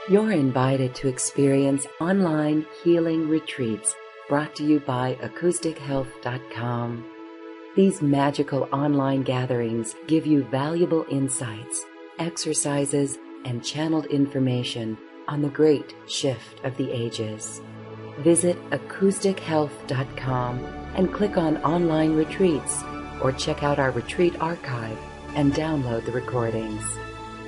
You're invited to experience online healing retreats brought to you by acoustichealth.com. These magical online gatherings give you valuable insights, exercises, and channeled information on the great shift of the ages. Visit acoustichealth.com and click on online retreats, or check out our retreat archive and download the recordings.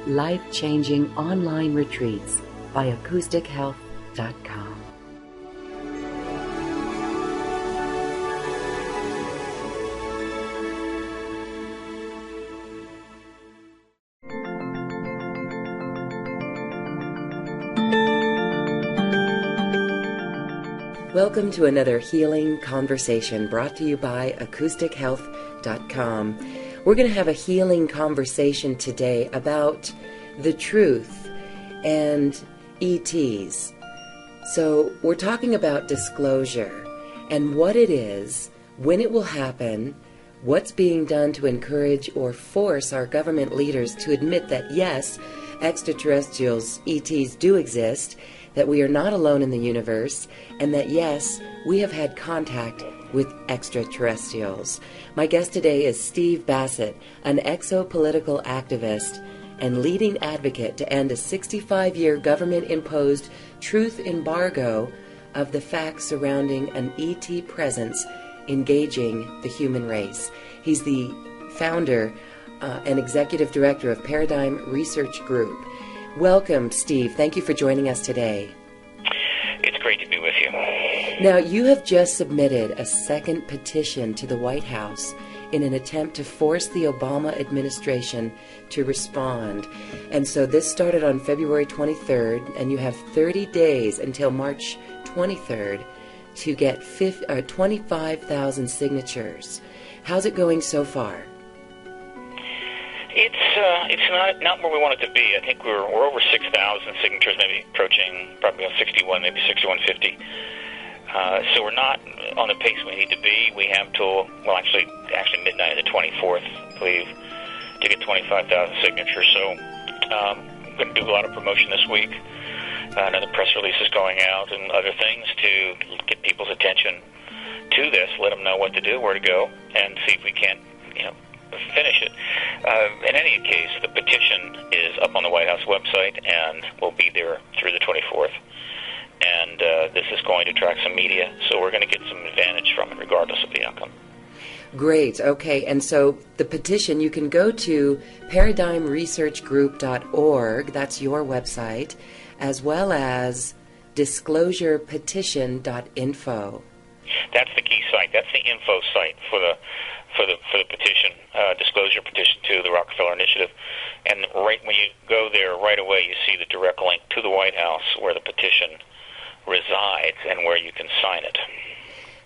Life-changing online retreats by acoustichealth.com. Welcome to another healing conversation brought to you by acoustichealth.com. We're going to have a healing conversation today about the truth and ETs. So we're talking about disclosure and what it is, when it will happen, what's being done to encourage or force our government leaders to admit that yes, extraterrestrials, ETs do exist, that we are not alone in the universe, and that yes, we have had contact with extraterrestrials. My guest today is Steve Bassett, an exopolitical activist and leading advocate to end a 65-year government-imposed truth embargo of the facts surrounding an ET presence engaging the human race. He's the founder and executive director of Paradigm Research Group. Welcome, Steve. Thank you for joining us today. It's great to be with you. Now, you have just submitted a second petition to the White House in an attempt to force the Obama administration to respond. And so this started on February 23rd, and you have 30 days until March 23rd to get 25,000 signatures. How's it going so far? It's not where we want it to be. I think we're over 6,000 signatures, maybe approaching probably about 61, maybe 6150. So we're not on the pace we need to be. We have till, well, actually midnight of the 24th, I believe, to get 25,000 signatures. So I'm going to do a lot of promotion this week. Another press release is going out and other things to get people's attention to this, let them know what to do, where to go, and see if we can't, finish it. In any case, the petition is up on the White House website and will be there through the 24th. And this is going to attract some media, so we're going to get some advantage from it regardless of the outcome. Great. Okay. And so the petition, you can go to paradigmresearchgroup.org, that's your website, as well as disclosurepetition.info. That's the key site. That's the info site for the petition, disclosure petition to the Rockefeller Initiative. And right when you go there, right away you see the direct link to the White House where the petition resides and where you can sign it.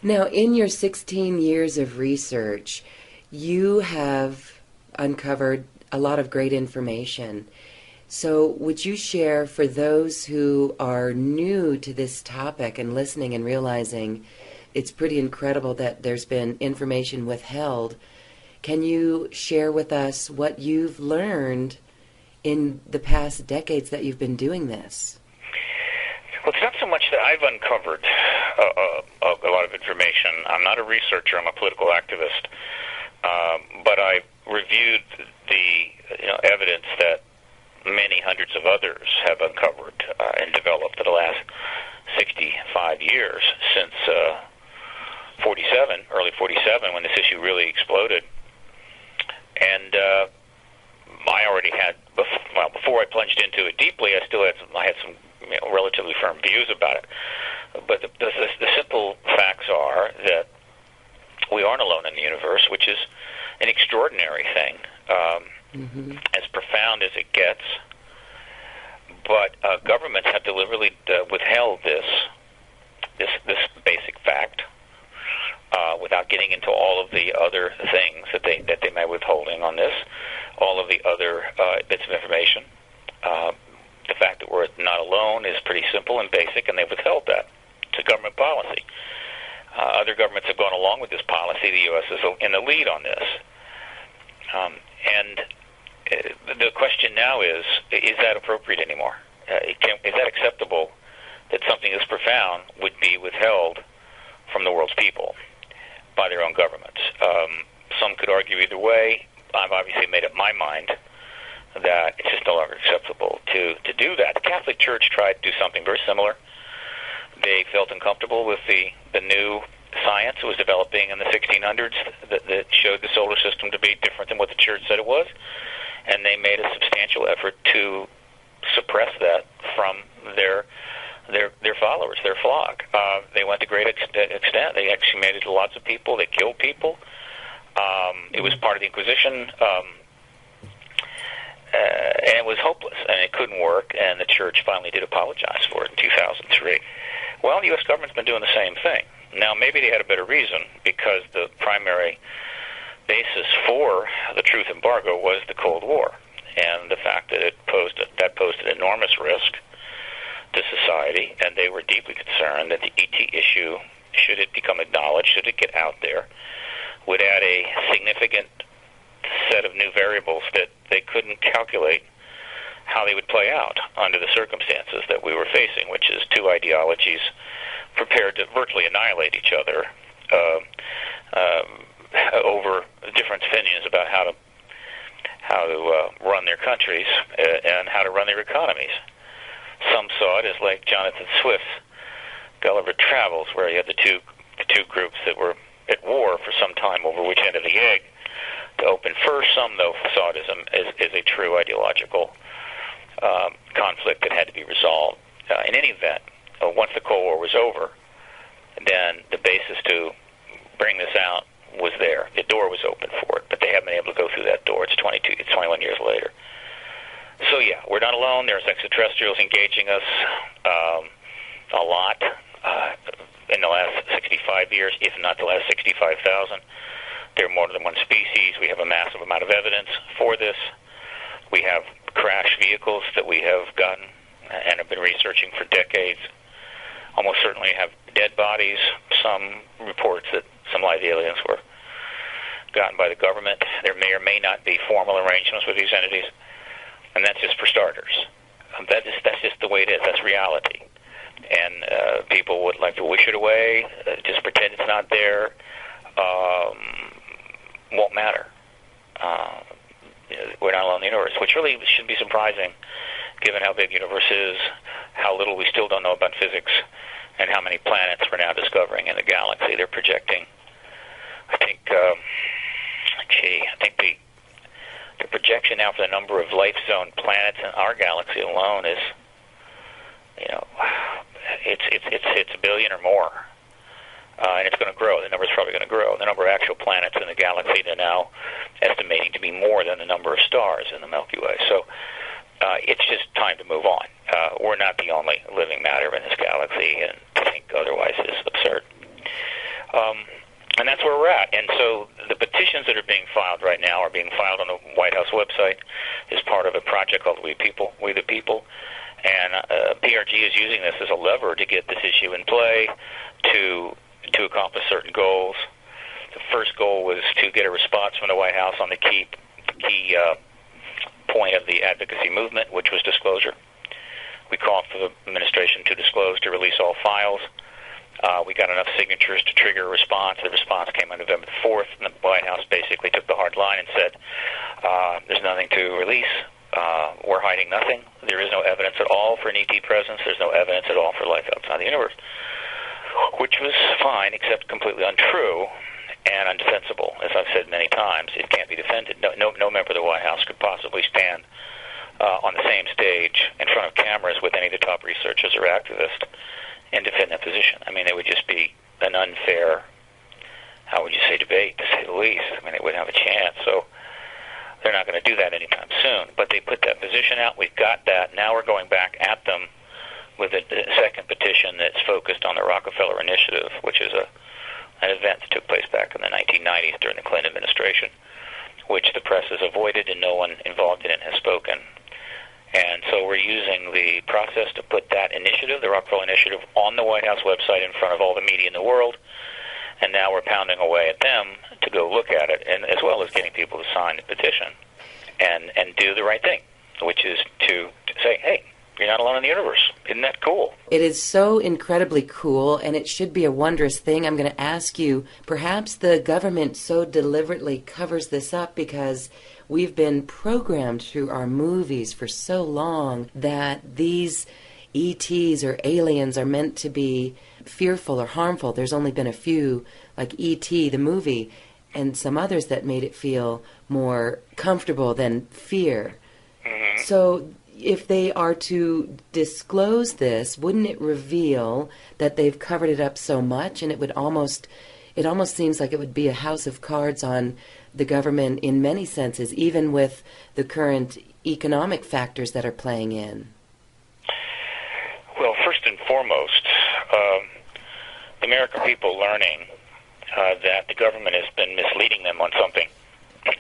Now, in your 16 years of research, you have uncovered a lot of great information. So would you share, for those who are new to this topic and listening and realizing it's pretty incredible that there's been information withheld, can you share with us what you've learned in the past decades that you've been doing this? Well, it's not so much that I've uncovered a lot of information. I'm not a researcher. I'm a political activist. But I reviewed the evidence that many hundreds of others have uncovered and developed for the last 65 years since early 47, when this issue really exploded. And I already had, before I plunged into it deeply, I had some relatively firm views about it. But the simple facts are that we aren't alone in the universe, which is an extraordinary thing, as profound as it gets. But governments have deliberately withheld this basic fact without getting into all of the other things that they may be withholding on this, all of the other bits of information. The fact that we're not alone is pretty simple and basic, and they've withheld that. It's a government policy. Other governments have gone along with this policy. The U.S. is in the lead on this. And the question now is that appropriate anymore? is that acceptable that something this profound would be withheld from the world's people by their own governments? Some could argue either way. I've obviously made up my mind that it's just no longer acceptable to do that. The Catholic Church tried to do something very similar. They felt uncomfortable with the new science that was developing in the 1600s that showed the solar system to be different than what the Church said it was, and they made a substantial effort to suppress that from their followers, their flock. They went to great extent. They exhumated lots of people. They killed people. It was part of the Inquisition, and it was hopeless, and it couldn't work, and the Church finally did apologize for it in 2003. Well, the U.S. government's been doing the same thing. Now, maybe they had a better reason, because the primary basis for the truth embargo was the Cold War, and the fact that that posed an enormous risk to society, and they were deeply concerned that the ET issue, should it become acknowledged, should it get out there, would add a significant set of new variables that they couldn't calculate how they would play out under the circumstances that we were facing, which is two ideologies prepared to virtually annihilate each other over different opinions about how to run their countries and how to run their economies. Some saw it as like Jonathan Swift's Gulliver Travels, where you had the two groups that were at war for some time over which end of the egg to open first. Some, though, saw it as a true ideological conflict that had to be resolved. In any event, once the Cold War was over, then the basis to bring this out was there. The door was open for it, but they haven't been able to go through that door. It's 21 years later. So, yeah, we're not alone. There's extraterrestrials engaging us a lot in the last 65 years, if not the last 65,000. There are more than one species. We have a massive amount of evidence for this. We have crash vehicles that we have gotten and have been researching for decades. Almost certainly have dead bodies. Some reports that some live aliens were gotten by the government. There may or may not be formal arrangements with these entities. And that's just for starters. That's just the way it is. That's reality. And people would like to wish it away, just pretend it's not there. Won't matter. We're not alone in the universe, which really should be surprising, given how big the universe is, how little we still don't know about physics, and how many planets we're now discovering in the galaxy. They're projecting, I think the projection now for the number of life zone planets in our galaxy alone is, it's a billion or more. And it's going to grow. The number is probably going to grow. The number of actual planets in the galaxy, they're now estimating to be more than the number of stars in the Milky Way. So it's just time to move on. We're not the only living matter in this galaxy, and to think otherwise is absurd. And that's where we're at. And so the petitions that are being filed right now are being filed on the White House website as part of a project called We the People. And PRG is using this as a lever to get this issue in play, to accomplish certain goals. The first goal was to get a response from the White House on the key point of the advocacy movement, which was disclosure. We called for the administration to disclose, to release all files. We got enough signatures to trigger a response. The response came on November the 4th, and the White House basically took the hard line and said, there's nothing to release. We're hiding nothing. There is no evidence at all for an ET presence. There's no evidence at all for life outside the universe, which was fine, except completely untrue and undefensible. As I've said many times, it can't be defended. No member of the White House could possibly stand on the same stage in front of cameras with any of the top researchers or activists and defend that position. I mean, it would just be an unfair, how would you say, debate, to say the least. I mean, they wouldn't have a chance. So they're not going to do that anytime soon. But they put that position out. We've got that. Now we're going back at them with a second petition that's focused on the Rockefeller Initiative, which is an event that took place back in the 1990s during the Clinton administration, which the press has avoided and no one involved in it has spoken. And so we're using the process to put that initiative, the Rockefeller Initiative, on the White House website in front of all the media in the world. And now we're pounding away at them to go look at it, and as well as getting people to sign the petition and do the right thing, which is to say, hey, you're not alone in the universe. Isn't that cool? It is so incredibly cool, and it should be a wondrous thing. I'm going to ask you, perhaps the government so deliberately covers this up because we've been programmed through our movies for so long that these ETs or aliens are meant to be fearful or harmful. There's only been a few, like E.T., the movie, and some others that made it feel more comfortable than fear. Mm-hmm. So if they are to disclose this, wouldn't it reveal that they've covered it up so much, and it almost seems like it would be a house of cards on the government in many senses, even with the current economic factors that are playing in? Well, first and foremost, the American people learning that the government has been misleading them on something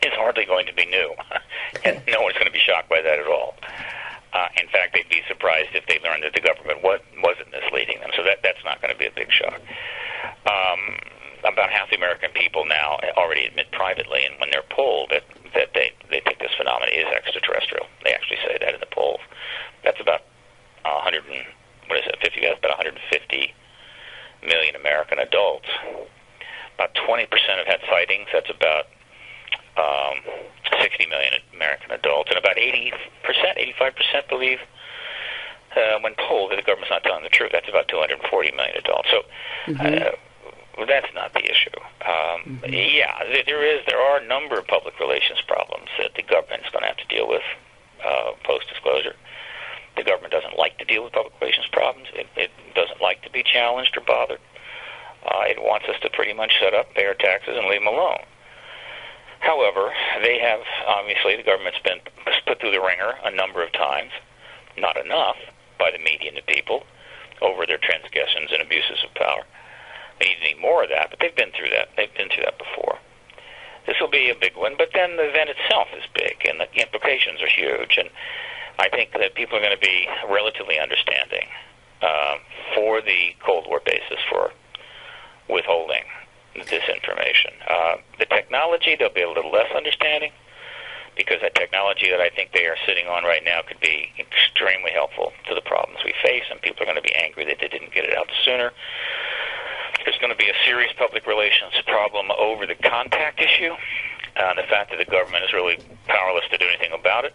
is hardly going to be new, and no one's going to be shocked by that at all. In fact, they'd be surprised if they learned that the government wasn't misleading them, so that's not going to be a big shock. About half the American people now already admit privately, and when they're polled, that they think this phenomenon is extraterrestrial. They actually say that in the polls. That's about 150 million American adults. About 20% have had sightings. That's about 60 million American adults, and about 85% believe, when polled, that the government's not telling the truth. That's about 240 million adults. So that's not the issue. Yeah, there are a number of public relations problems that the government's going to have to deal with post-disclosure. The government doesn't like to deal with public relations problems. It doesn't like to be challenged or bothered. It wants us to pretty much shut up, pay our taxes, and leave them alone. However, the government's been put through the ringer a number of times, not enough by the media and the people, over their transgressions and abuses of power. They need more of that, but they've been through that. They've been through that before. This will be a big one, but then the event itself is big, and the implications are huge, and I think that people are going to be relatively understanding for the Cold War basis for withholding this information. The technology, they'll be a little less understanding, because that technology that I think they are sitting on right now could be extremely helpful to the problems we face, and people are going to be angry that they didn't get it out sooner. There's going to be a serious public relations problem over the contact issue, the fact that the government is really powerless to do anything about it.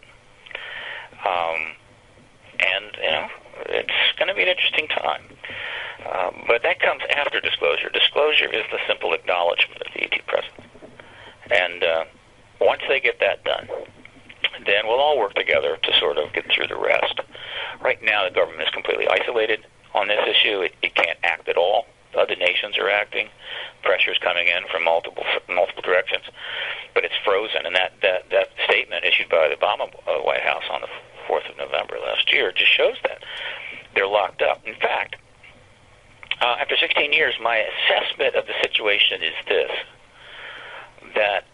It's going to be an interesting time. But that comes after disclosure. Disclosure is the simple acknowledgement of the ET presence. And once they get that done, then we'll all work together to sort of get through the rest. Right now, the government is completely isolated on this issue. It can't act at all. Other nations are acting. Pressure's coming in from multiple directions. But it's frozen. And that statement issued by the Obama White House on the 4th of November last year just shows that. They're locked up. In fact, after 16 years, my assessment of the situation is this, that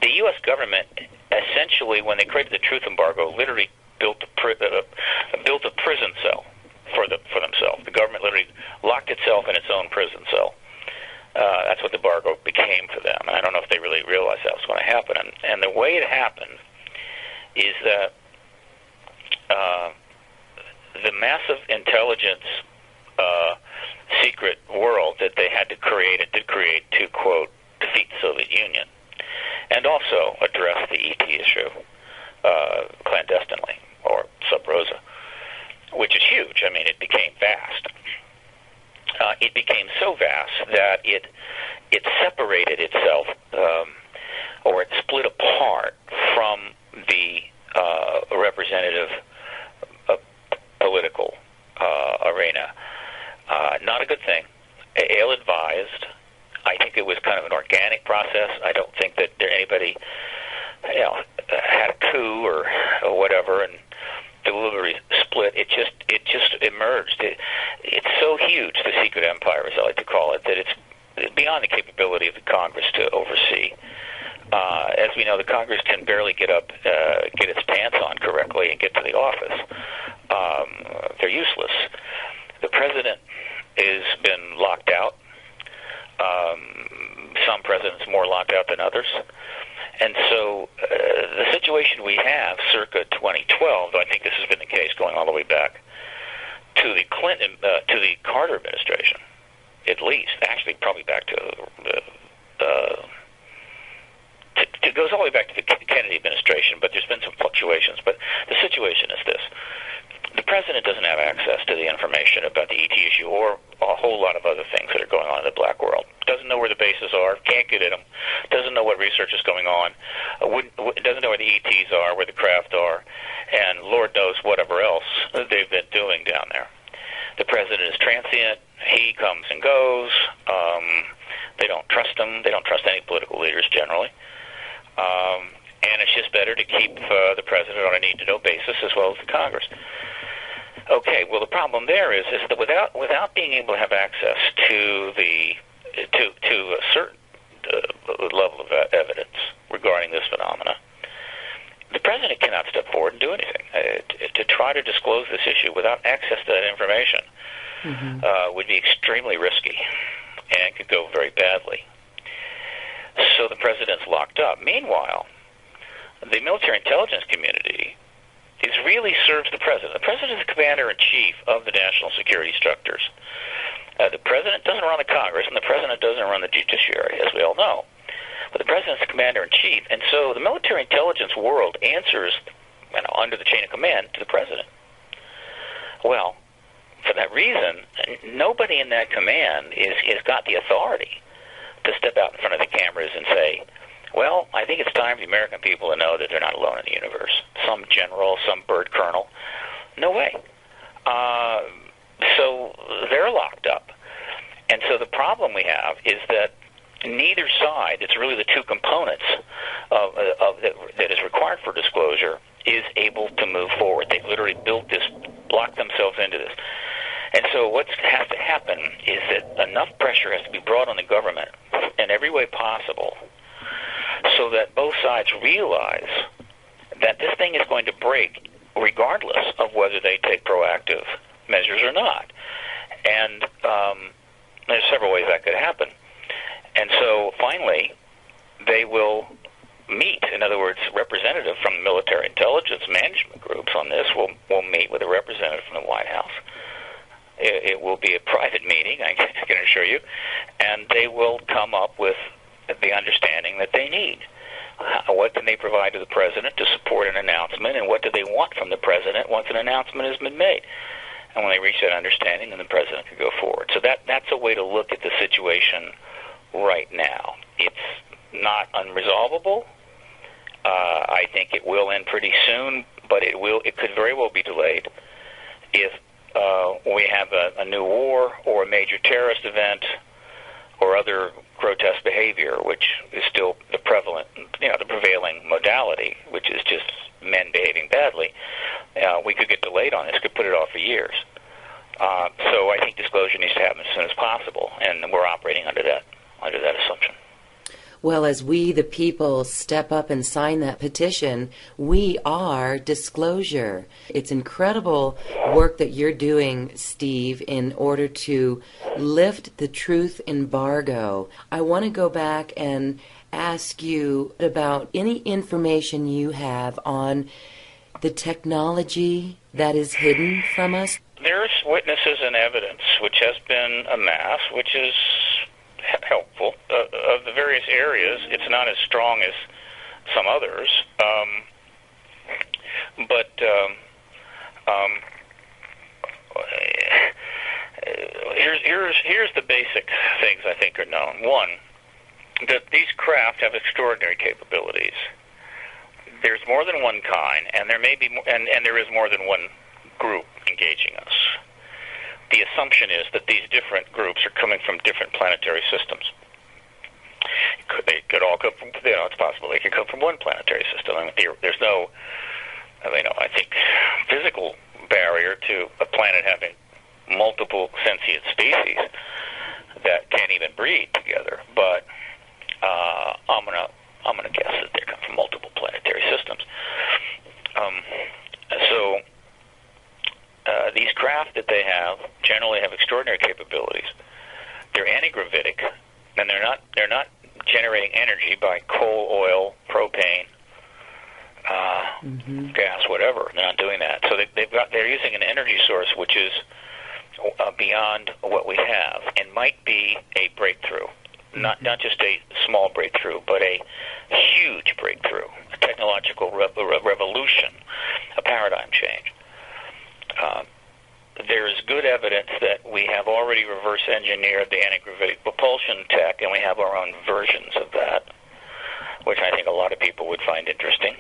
the U.S. government essentially, when they created the truth embargo, literally built a prison cell for themselves. The government literally locked itself in its own prison cell. That's what the embargo became for them. And I don't know if they really realized that was going to happen. And the way it happened is that the massive intelligence secret world that they had to create and did create to, quote, defeat the Soviet Union, and also address the ET issue clandestinely, or sub rosa, which is huge. I mean, it became vast. It became so vast that it separated itself, or it split apart from the representative political arena. Not a good thing. Ill-advised. I think it was kind of an organic process. I don't think that anybody, had a coup or whatever and deliberately split. It just emerged. It's so huge, the secret empire, as I like to call it, that it's beyond the capability of the Congress to oversee. As we know, the Congress can barely get its pants on correctly and get to the office. They're useless. The president has been locked out. Some presidents more locked out than others. And so the situation we have circa 2012, though I think this has been the case going all the way back to the Carter administration, at least, actually probably back to it goes all the way back to the Kennedy administration, but there's been some fluctuations. But the situation is this. The president doesn't have access to the information about the ET issue or a whole lot of other things that are going on in the black world. Doesn't know where the bases are, can't get at them, doesn't know what research is going on, doesn't know where the ETs are, where the craft are, and Lord knows whatever else they've been doing down there. The president is transient. He comes and goes. They don't trust him. They don't trust any political leaders generally. And it's just better to keep the president on a need-to-know basis as well as the Congress. Okay, well, the problem there is that without being able to have access to a certain level of evidence regarding this phenomena, the president cannot step forward and do anything. To try to disclose this issue without access to that information would be extremely risky and could go very badly. So the president's locked up. Meanwhile, the military intelligence community really serves the president. The president is the commander-in-chief of the national security structures. The president doesn't run the Congress, and the president doesn't run the judiciary, as we all know. But the president's the commander-in-chief, and so the military intelligence world answers, under the chain of command, to the president. Well, for that reason, nobody in that command has got the authority to step out in front of the cameras and say, well, I think it's time for the American people to know that they're not alone in the universe. Some general, some bird colonel. No way. So they're locked up. And so the problem we have is that neither side, it's really the two components that is required for disclosure, is able to move forward. They've literally built this, locked themselves into this. And so what has to happen is that enough pressure has to be brought on the government in every way possible so that both sides realize that this thing is going to break regardless of whether they take proactive measures or not. And there's several ways that could happen. And so finally, they will meet. In other words, a representative from military intelligence management groups on this will meet with a representative from the White House. It will be a private meeting, I can assure you, and they will come up with the understanding that they need. What can they provide to the president to support an announcement, and what do they want from the president once an announcement has been made? And when they reach that understanding, then the president can go forward. So that's a way to look at the situation right now. It's not unresolvable. I think it will end pretty soon, but it could very well be delayed if we have a new war or a major terrorist event or other grotesque behavior, which is still the prevailing modality, which is just men behaving badly. We could get delayed on this, could put it off for years. So I think disclosure needs to happen as soon as possible, and we're operating under that assumption. Well, as we, the people, step up and sign that petition, we are disclosure. It's incredible work that you're doing, Steve, in order to lift the truth embargo. I want to go back and ask you about any information you have on the technology that is hidden from us. There's witnesses and evidence which has been amassed, which is helpful. Of the various areas, it's not as strong as some others, but here's the basic things I think are known. One, that these craft have extraordinary capabilities. There's more than one kind, and there may be, and there is more than one group engaging us. The assumption is that these different groups are coming from different planetary systems. They could all come from, it's possible they could come from one planetary system. I mean, there's no, I think, physical barrier to a planet having multiple sentient species that can't even breed together. But I'm gonna guess that they come from multiple planetary systems. So these craft that they have generally have extraordinary capabilities. They're anti-gravitic, and they're not generating energy by coal, oil, propane, gas, whatever. They're not doing that. So they're using an energy source which is beyond what we have and might be a breakthrough. Not just a small breakthrough, but a huge breakthrough, a technological revolution, a paradigm change. There's good evidence that we have already reverse engineered the anti-gravitic propulsion tech, and we have our own versions of that, which I think a lot of people would find interesting,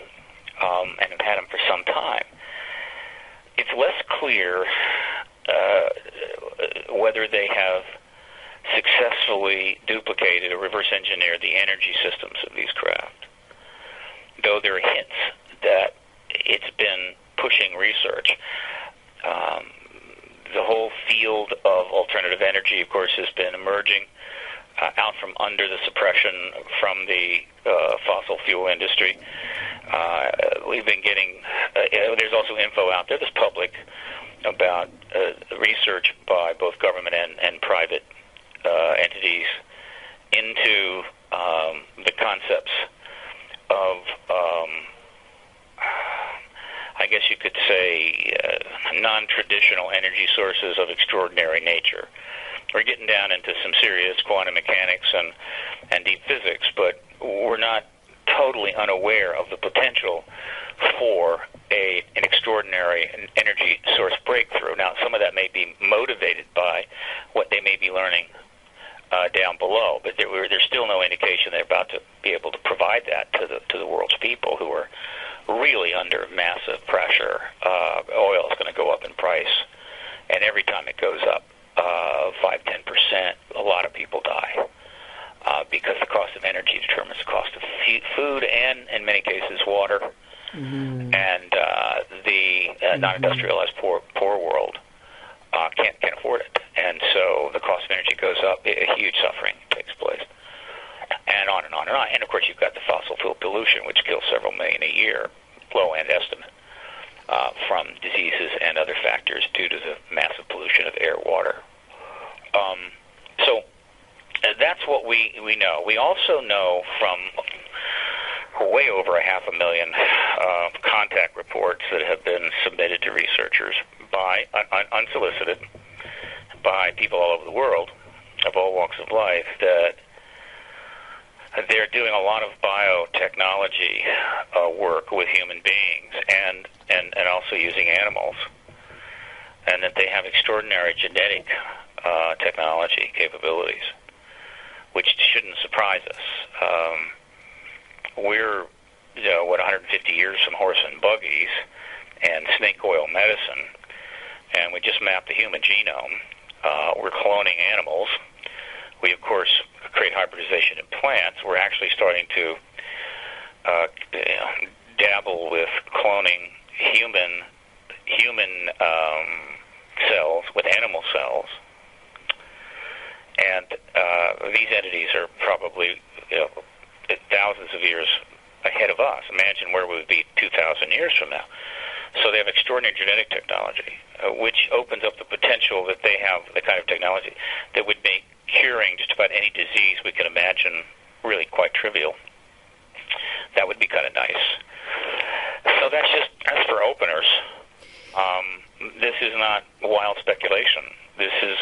and have had them for some time. It's less clear whether they have successfully duplicated or reverse engineered the energy systems of these craft, though there are hints that it's been pushing research. The whole field of alternative energy, of course, has been emerging out from under the suppression from the fossil fuel industry. We've been getting, there's also info out there that's public about research by both government and private entities into the concepts of, I guess you could say, non-traditional energy sources of extraordinary nature. We're getting down into some serious quantum mechanics and deep physics, but we're not totally unaware of the potential for an extraordinary energy source breakthrough. Now, some of that may be motivated by what they may be learning down below, but there's still no indication they're about to be able to provide that to the world's people who are really under massive pressure. Oil is going to go up in price, and every time it goes up 5-10%, a lot of people die because the cost of energy determines the cost of food and, in many cases, water. And the non-industrialized poor world can't afford it. And so the cost of energy goes up, a huge suffering takes place, and on and on and on. And, of course, you've got the fossil fuel pollution, which kills several million a year, low-end estimate, from diseases and other factors due to the massive pollution of air, water. So that's what we know. We also know from way over 500,000 contact reports that have been submitted to researchers by unsolicited by people all over the world of all walks of life that they're doing a lot of biotechnology work with human beings and also using animals, and that they have extraordinary genetic technology capabilities, which shouldn't surprise us. We're 150 years from horse and buggies and snake oil medicine, and we just mapped the human genome. We're cloning animals. We, of course, create hybridization in plants. We're actually starting to dabble with cloning human cells with animal cells. And these entities are probably thousands of years ahead of us. Imagine where we would be 2,000 years from now. So they have extraordinary genetic technology, which opens up the potential that they have the kind of technology that would make curing just about any disease we can imagine really quite trivial. That would be kind of nice. So that's for openers. This is not wild speculation. This is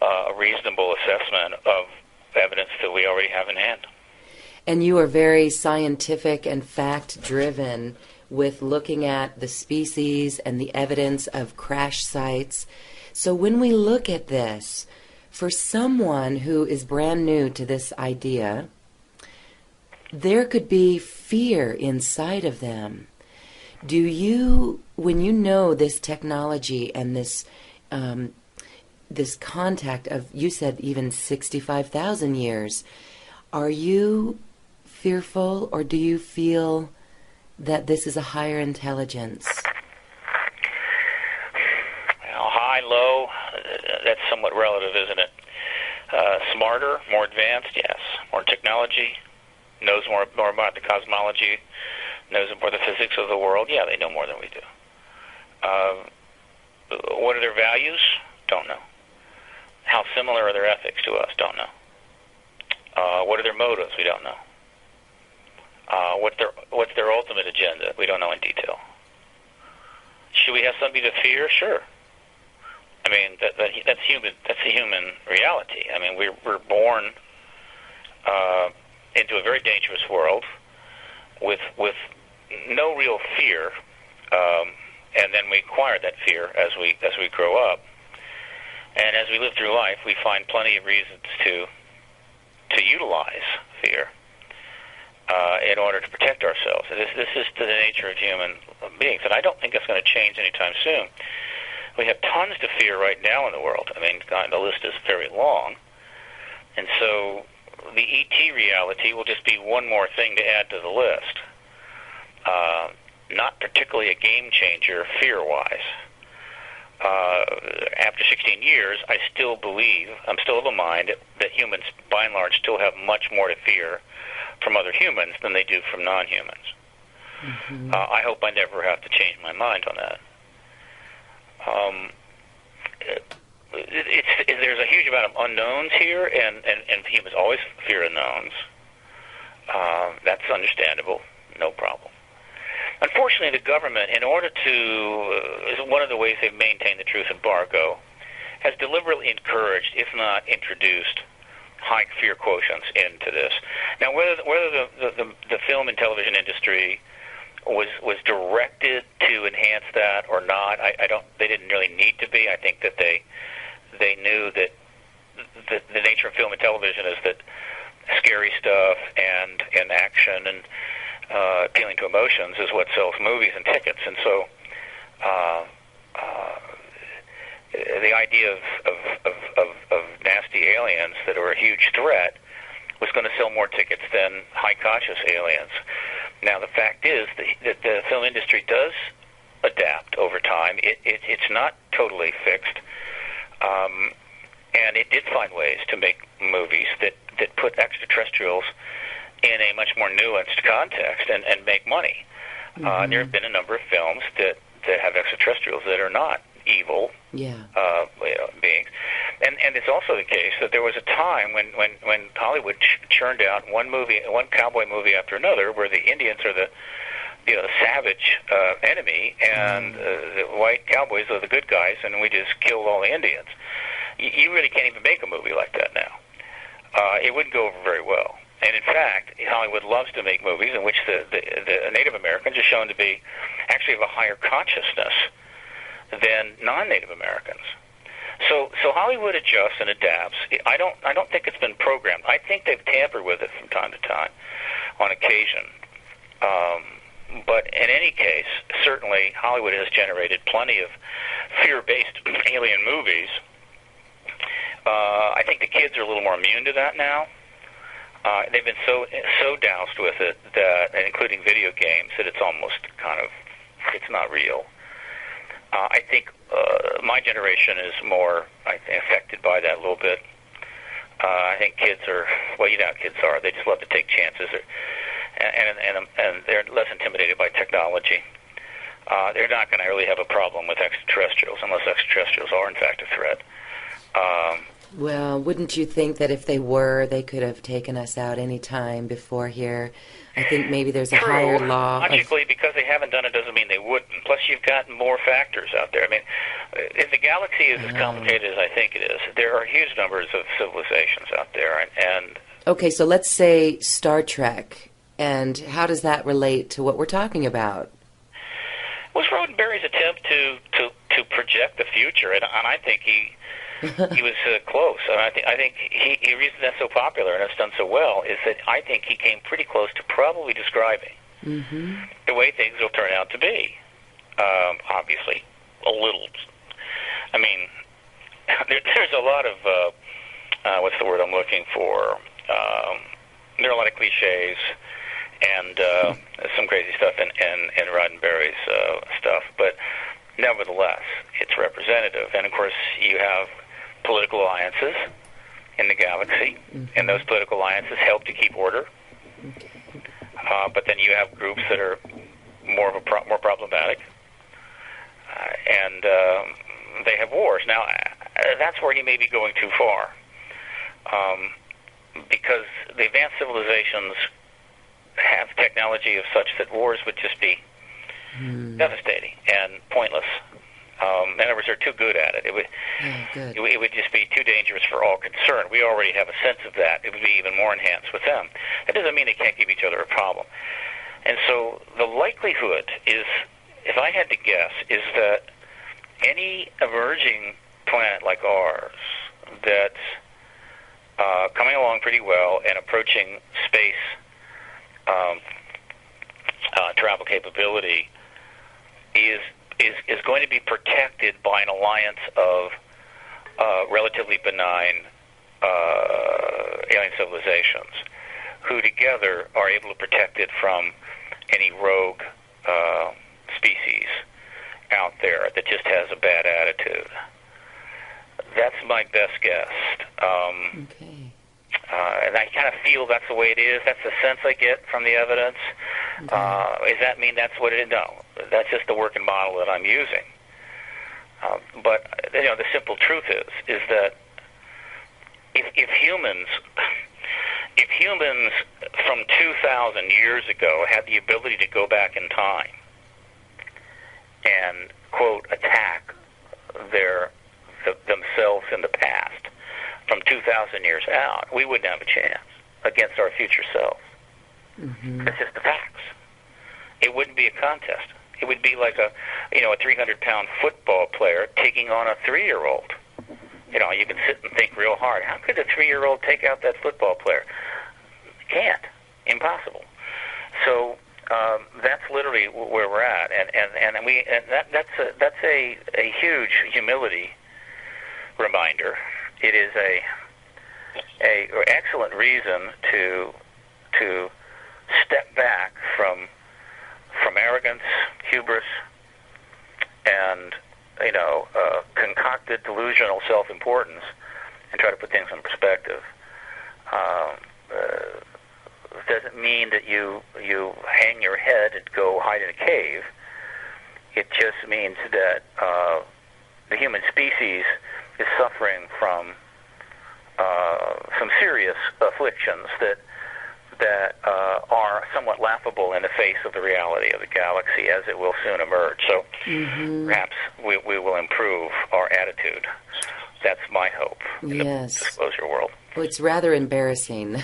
a reasonable assessment of evidence that we already have in hand. And you are very scientific and fact-driven with looking at the species and the evidence of crash sites. So when we look at this, for someone who is brand new to this idea, there could be fear inside of them. Do you, when you know this technology and this contact of, you said even 65,000 years, are you fearful, or do you feel that this is a higher intelligence? Well, high, low, that's somewhat relative, isn't it? Smarter, more advanced, yes. More technology, knows more about the cosmology, knows more the physics of the world. Yeah, they know more than we do. What are their values? Don't know. How similar are their ethics to us? Don't know. What are their motives? We don't know. What's their ultimate agenda? We don't know in detail. Should we have something to fear? Sure. I mean, that's human. That's a human reality. I mean, we're born into a very dangerous world with no real fear, and then we acquire that fear as we grow up, and as we live through life, we find plenty of reasons to utilize fear in order to protect ourselves. This is the nature of human beings, and I don't think it's going to change anytime soon. We have tons to fear right now in the world. I mean, God, the list is very long, and so the ET reality will just be one more thing to add to the list. Not particularly a game changer fear-wise. After 16 years, I still believe, I'm still of a mind, that humans, by and large, still have much more to fear from other humans than they do from non-humans. Mm-hmm. I hope I never have to change my mind on that. There's a huge amount of unknowns here, and humans always fear unknowns. That's understandable, no problem. Unfortunately, the government, in order to, one of the ways they've maintained the truth embargo, has deliberately encouraged, if not introduced, high fear quotients into this. Now, whether the film and television industry was directed to enhance that or not, they didn't really need to be. I think that they knew that the nature of film and television is that scary stuff and action and appealing to emotions is what sells movies and tickets, and so the idea of nasty aliens that are a huge threat was going to sell more tickets than high conscious aliens. Now, the fact is that the film industry does adapt over time. It's not totally fixed, and it did find ways to make movies that put extraterrestrials in a much more nuanced context and make money. Mm-hmm. There have been a number of films that have extraterrestrials that are not evil beings. And it's also the case that there was a time when Hollywood churned out one cowboy movie after another where the Indians are the savage enemy, and the white cowboys are the good guys, and we just killed all the Indians. You really can't even make a movie like that now. It wouldn't go over very well. And in fact, Hollywood loves to make movies in which the Native Americans are shown to be actually of a higher consciousness than non-Native Americans. So Hollywood adjusts and adapts. I don't think it's been programmed. I think they've tampered with it from time to time, on occasion. But in any case, certainly Hollywood has generated plenty of fear-based alien movies. I think the kids are a little more immune to that now. They've been so doused with it, including video games, that it's almost it's not real. I think my generation is more affected by that a little bit. I think kids are, well, you know how kids are. They just love to take chances, and they're less intimidated by technology. They're not going to really have a problem with extraterrestrials unless extraterrestrials are, in fact, a threat. Well, wouldn't you think that if they were, they could have taken us out any time before here? I think maybe there's a higher law. Logically, because they haven't done it doesn't mean they wouldn't. Plus, you've got more factors out there. I mean, if the galaxy is as complicated as I think it is, there are huge numbers of civilizations out there. And okay, so let's say Star Trek, and how does that relate to what we're talking about? Was Roddenberry's attempt to project the future, and I think he was close. And I think the reason that's so popular and it's done so well is that I think he came pretty close to probably describing the way things will turn out to be. Obviously, a little. I mean, there's a lot of what's the word I'm looking for? There are a lot of cliches and some crazy stuff in Roddenberry's stuff, but nevertheless, it's representative. And of course, you have political alliances in the galaxy, and those political alliances help to keep order. But then you have groups that are more problematic, and they have wars. Now, that's where he may be going too far. because the advanced civilizations have technology of such that wars would just be devastating and pointless. In other words, they're too good at it. It would just be too dangerous for all concerned. We already have a sense of that. It would be even more enhanced with them. That doesn't mean they can't give each other a problem. And so the likelihood is, if I had to guess, is that any emerging planet like ours that's coming along pretty well and approaching space travel capability is going to be protected by an alliance of relatively benign alien civilizations who together are able to protect it from any rogue species out there that just has a bad attitude. That's my best guess. Okay. And I kind of feel that's the way it is. That's the sense I get from the evidence. Okay. Does that mean that's what it is? No. That's just the working model that I'm using. But the simple truth is that if humans from 2,000 years ago had the ability to go back in time and, quote, attack themselves in the past from 2,000 years out, we wouldn't have a chance against our future selves. Mm-hmm. That's just the facts. It wouldn't be a contest. It would be like a 300-pound football player taking on a 3-year-old. You can sit and think real hard. How could a 3-year-old take out that football player? Can't. Impossible. So that's literally where we're at, and that's a huge humility reminder. It is a excellent reason to step back from arrogance, hubris, and concocted delusional self-importance, and try to put things in perspective. Doesn't mean that you hang your head and go hide in a cave. It just means that the human species is suffering from some serious afflictions that are somewhat laughable in the face of the reality of the galaxy as it will soon emerge. So perhaps we will improve our attitude. That's my hope in the disclosure world. Well, it's rather embarrassing,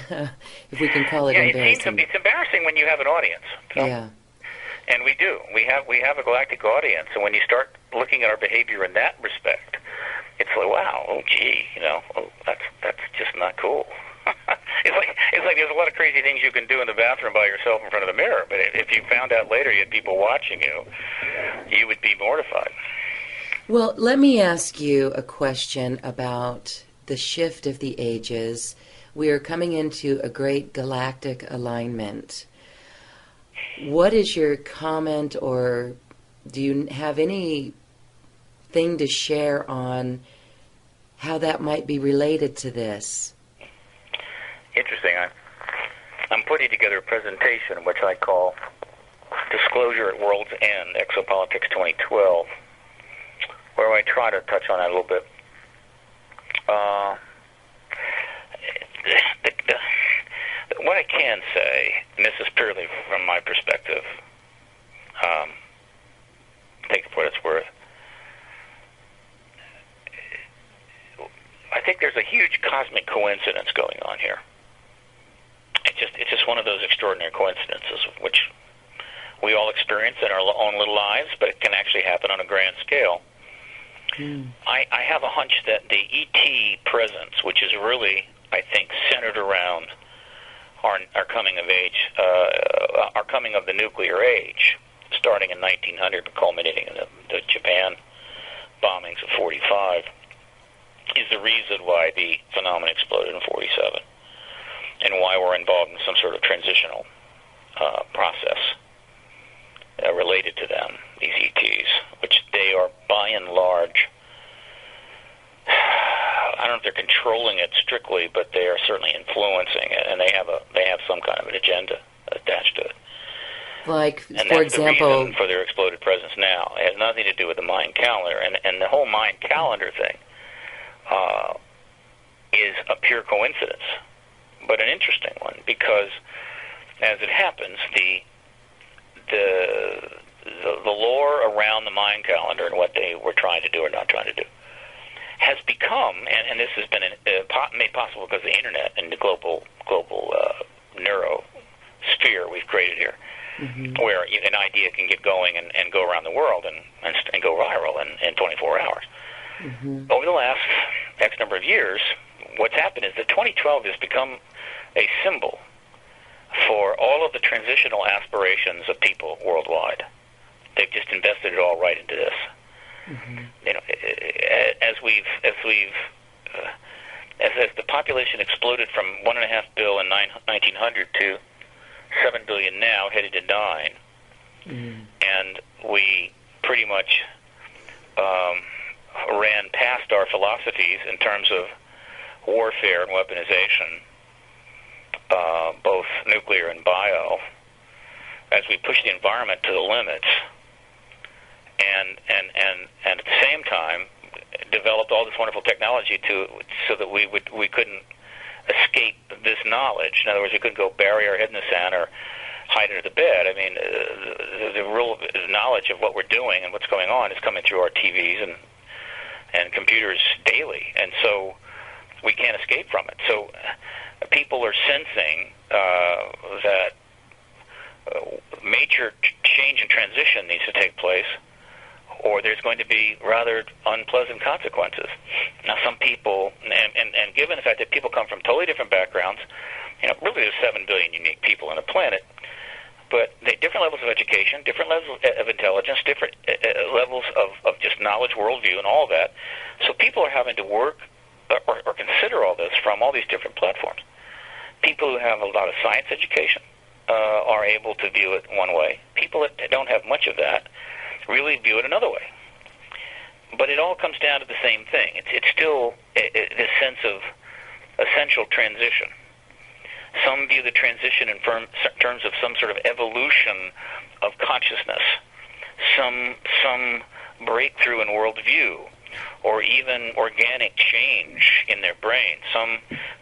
if we can call it embarrassing. It's embarrassing when you have an audience. Yeah. And we do. We have a galactic audience, and when you start looking at our behavior in that respect, it's like, wow, oh gee, that's just not cool. It's like there's a lot of crazy things you can do in the bathroom by yourself in front of the mirror, but if you found out later you had people watching you, you would be mortified. Well, let me ask you a question about the shift of the ages. We are coming into a great galactic alignment. What is your comment, or do you have anything to share on how that might be related to this? Interesting. I'm putting together a presentation which I call Disclosure at World's End, Exopolitics 2012, where I try to touch on that a little bit. What I can say, and this is purely from my perspective, take it for what it's worth, I think there's a huge cosmic coincidence going on here. It's just one of those extraordinary coincidences which we all experience in our own little lives, but it can actually happen on a grand scale. I have a hunch that the ET presence, which is really, I think, centered around our coming of age, our coming of the nuclear age, starting in 1900 but culminating in the Japan bombings of 45, is the reason why the phenomenon exploded in 47, and why we're involved in some sort of transitional process related to them, these ETs, which they are by and large, I don't know if they're controlling it strictly, but they are certainly influencing it, and they have some kind of an agenda attached to it. Like, and for that's example, the reason for their exploded presence now. It has nothing to do with the Mayan calendar, and the whole Mayan calendar thing is a pure coincidence. but an interesting one, because as it happens, the lore around the Mayan calendar and what they were trying to do or not trying to do has become, and this has been made possible because of the internet and the global neurosphere we've created here, where an idea can get going and go around the world and go viral in 24 hours. Over the last X number of years, what's happened is that 2012 has become a symbol for all of the transitional aspirations of people worldwide. They've just invested it all right into this. You know, as the population exploded from 1.5 billion in 1900 to 7 billion now, headed to 9, and we pretty much ran past our philosophies in terms of warfare and weaponization, both nuclear and bio, as we pushed the environment to the limits, and at the same time developed all this wonderful technology so that we couldn't escape this knowledge. In other words, we couldn't go bury our head in the sand or hide under the bed. I mean, the real knowledge of what we're doing and what's going on is coming through our TVs and computers daily, and so we can't escape from it. So people are sensing that major change and transition needs to take place, or there's going to be rather unpleasant consequences. Now, some people, and given the fact that people come from totally different backgrounds, you know, really there's 7 billion unique people on the planet, but they different levels of education, different levels of intelligence, different levels of just knowledge, worldview, and all of that. So people are having to work or consider all this from all these different platforms. People who have a lot of science education are able to view it one way. People that don't have much of that really view it another way. But it all comes down to the same thing. It's still this sense of essential transition. Some view the transition in terms of some sort of evolution of consciousness, some breakthrough in worldview, or even organic change in their brain. Some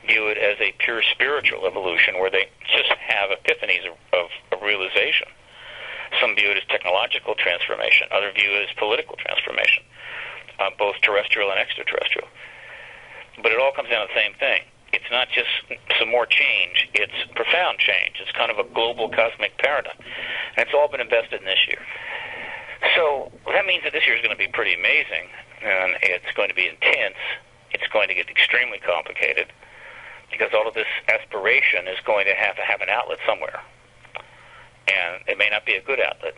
view it as a pure spiritual evolution where they just have epiphanies of realization. Some view it as technological transformation. Others view it as political transformation, both terrestrial and extraterrestrial. But it all comes down to the same thing. It's not just some more change. It's profound change. It's kind of a global cosmic paradigm. And it's all been invested in this year. So that means that this year is going to be pretty amazing, and it's going to be intense. It's going to get extremely complicated because all of this aspiration is going to have an outlet somewhere. And it may not be a good outlet.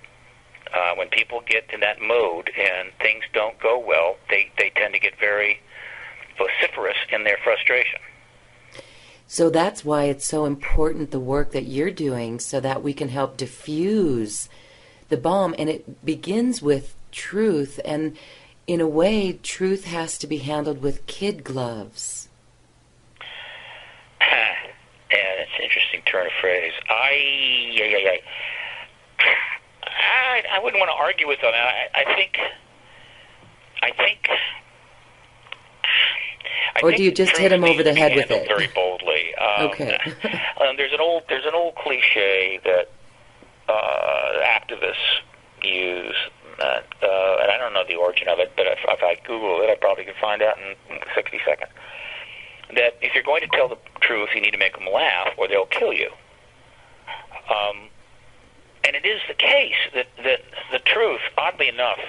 When people get in that mode and things don't go well, they tend to get very vociferous in their frustration. So that's why it's so important, the work that you're doing, so that we can help diffuse the bomb. And it begins with truth. And in a way, truth has to be handled with kid gloves. Yeah, that's an interesting turn of phrase. I wouldn't want to argue with that. I think. Or do you just hit him over the head with it? Very boldly. Okay. There's an old cliche that activists use, and I don't know the origin of it, but if I Google it, I probably could find out in 60 seconds. That if you're going to tell the truth, you need to make them laugh, or they'll kill you. And it is the case that the truth, oddly enough,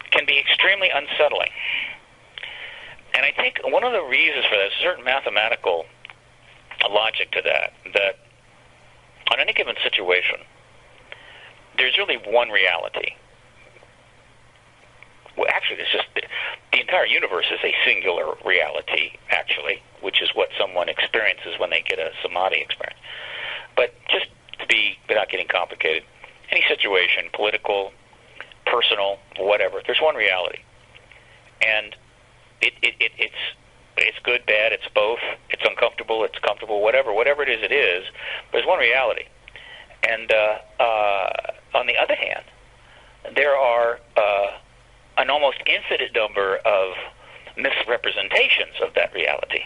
can be extremely unsettling. And I think one of the reasons for that is a certain mathematical logic to that on any given situation, there's really one reality. Well, actually, there's just the entire universe is a singular reality, actually, which is what someone experiences when they get a samadhi experience. But just to be, without getting complicated, any situation, political, personal, whatever, there's one reality. And it's good, bad, it's both, it's uncomfortable, it's comfortable, whatever it is, but there's one reality. And on the other hand, there are an almost infinite number of misrepresentations of that reality.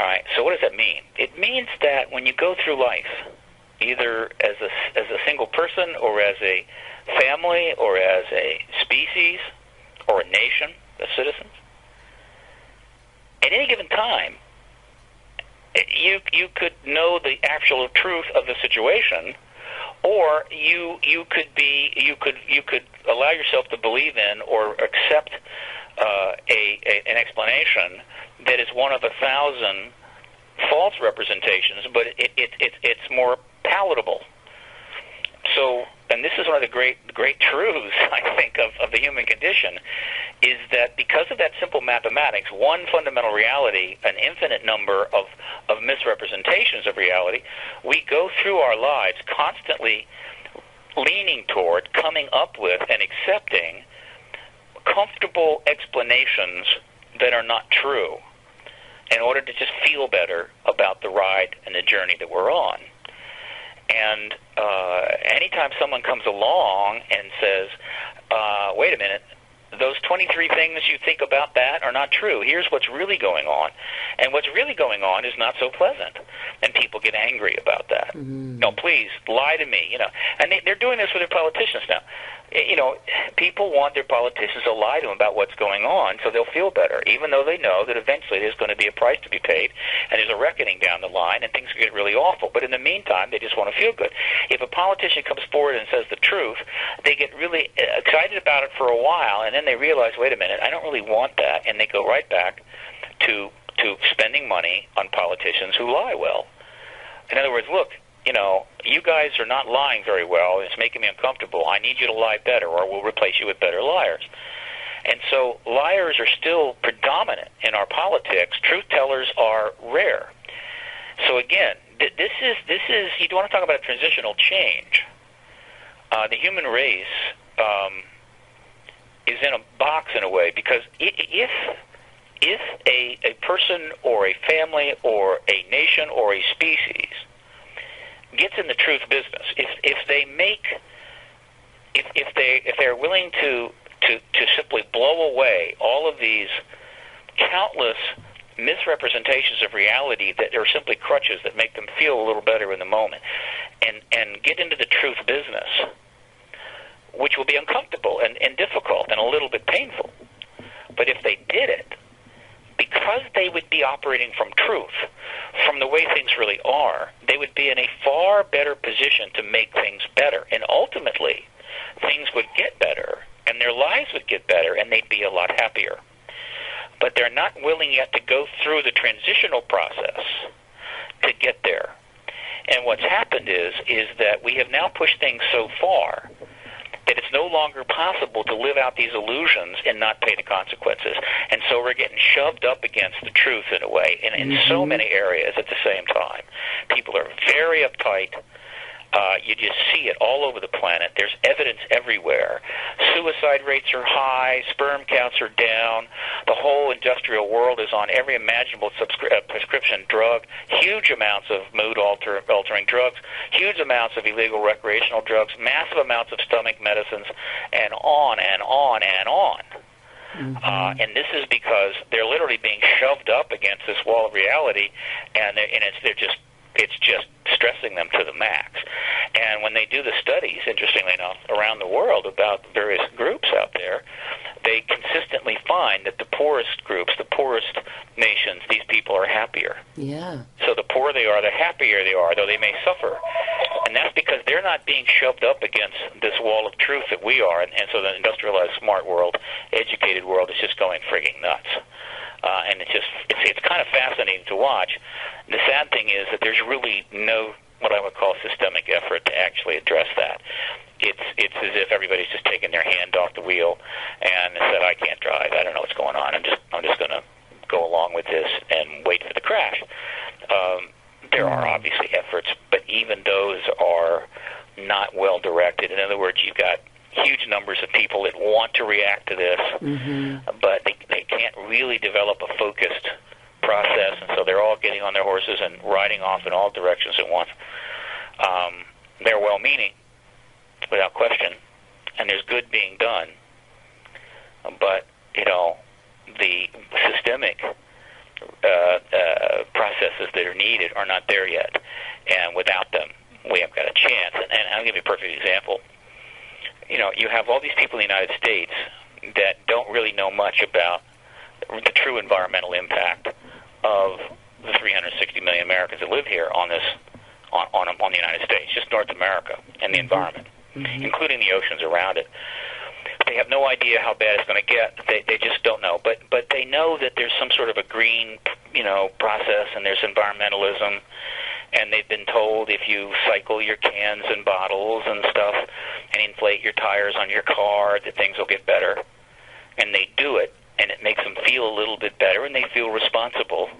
All right, so what does that mean? It means that when you go through life, either as a single person or as a family or as a species or a nation of citizens, at any given time, you could know the actual truth of the situation, or you could allow yourself to believe in or accept an explanation that is one of 1,000 false representations, but it's more palatable. So, and this is one of the great truths, I think, of the human condition, is that because of that simple mathematics, one fundamental reality, an infinite number of misrepresentations of reality, we go through our lives constantly leaning toward, coming up with, and accepting comfortable explanations that are not true in order to just feel better about the ride and the journey that we're on. And anytime someone comes along and says, wait a minute, those 23 things you think about that are not true. Here's what's really going on. And what's really going on is not so pleasant. And people get angry about that. Mm-hmm. No, please, lie to me, And they're doing this with their politicians now. People want their politicians to lie to them about what's going on so they'll feel better, even though they know that eventually there's going to be a price to be paid and there's a reckoning down the line and things get really awful. But in the meantime, they just want to feel good. If a politician comes forward and says the truth, they get really excited about it for a while, and then they realize, wait a minute, I don't really want that, and they go right back to spending money on politicians who lie well. In other words, look, you guys are not lying very well. It's making me uncomfortable. I need you to lie better, or we'll replace you with better liars. And so liars are still predominant in our politics. Truth tellers are rare. So again, this is you want to talk about a transitional change. The human race is in a box in a way, because if a person or a family or a nation or a species gets in the truth business, if they're willing to simply blow away all of these countless misrepresentations of reality that are simply crutches that make them feel a little better in the moment, and get into the truth business, which will be uncomfortable and difficult and a little bit painful, but if they did it, because they would be operating from truth, from the way things really are, they would be in a far better position to make things better. And ultimately, things would get better, and their lives would get better, and they'd be a lot happier. But they're not willing yet to go through the transitional process to get there. And what's happened is that we have now pushed things so far that it's no longer possible to live out these illusions and not pay the consequences. And so we're getting shoved up against the truth in a way, in so many areas at the same time. People are very uptight. You just see it all over the planet. There's evidence everywhere. Suicide rates are high. Sperm counts are down. The whole industrial world is on every imaginable prescription drug. Huge amounts of mood-altering drugs. Huge amounts of illegal recreational drugs. Massive amounts of stomach medicines, and on and on and on. Mm-hmm. And this is because they're literally being shoved up against this wall of reality, and it's just stressing them to the max. And when they do the studies, interestingly enough, around the world about various groups out there, they consistently find that the poorest groups, the poorest nations, these people are happier. Yeah. So the poorer they are, the happier they are, though they may suffer. And that's because they're not being shoved up against this wall of truth that we are. And so the industrialized, smart world, educated world is just going frigging nuts. And it's kind of fascinating to watch. The sad thing is that there's really no, what I would call, systemic effort to actually address that. It's as if everybody's just taken their hand off the wheel and said, I can't drive. I don't know what's going on. I'm just going to go along with this and wait for the crash. There are obviously efforts, but even those are not well directed. In other words, you've got huge numbers of people that want to react to this, but they can't really develop a focused process, and so they're all getting on their horses and riding off in all directions at once. They're well-meaning, without question, and there's good being done, but, the systemic process processes that are needed are not there yet. And without them, we haven't got a chance. And I'll give you a perfect example. You have all these people in the United States that don't really know much about the true environmental impact of the 360 million Americans that live here on the United States, just North America, and the environment, including the oceans around it. They have no idea how bad it's going to get. They just don't know. But they know that there's some sort of a green, process, and there's environmentalism. And they've been told if you cycle your cans and bottles and stuff and inflate your tires on your car, that things will get better. And they do it, and it makes them feel a little bit better, and they feel responsible.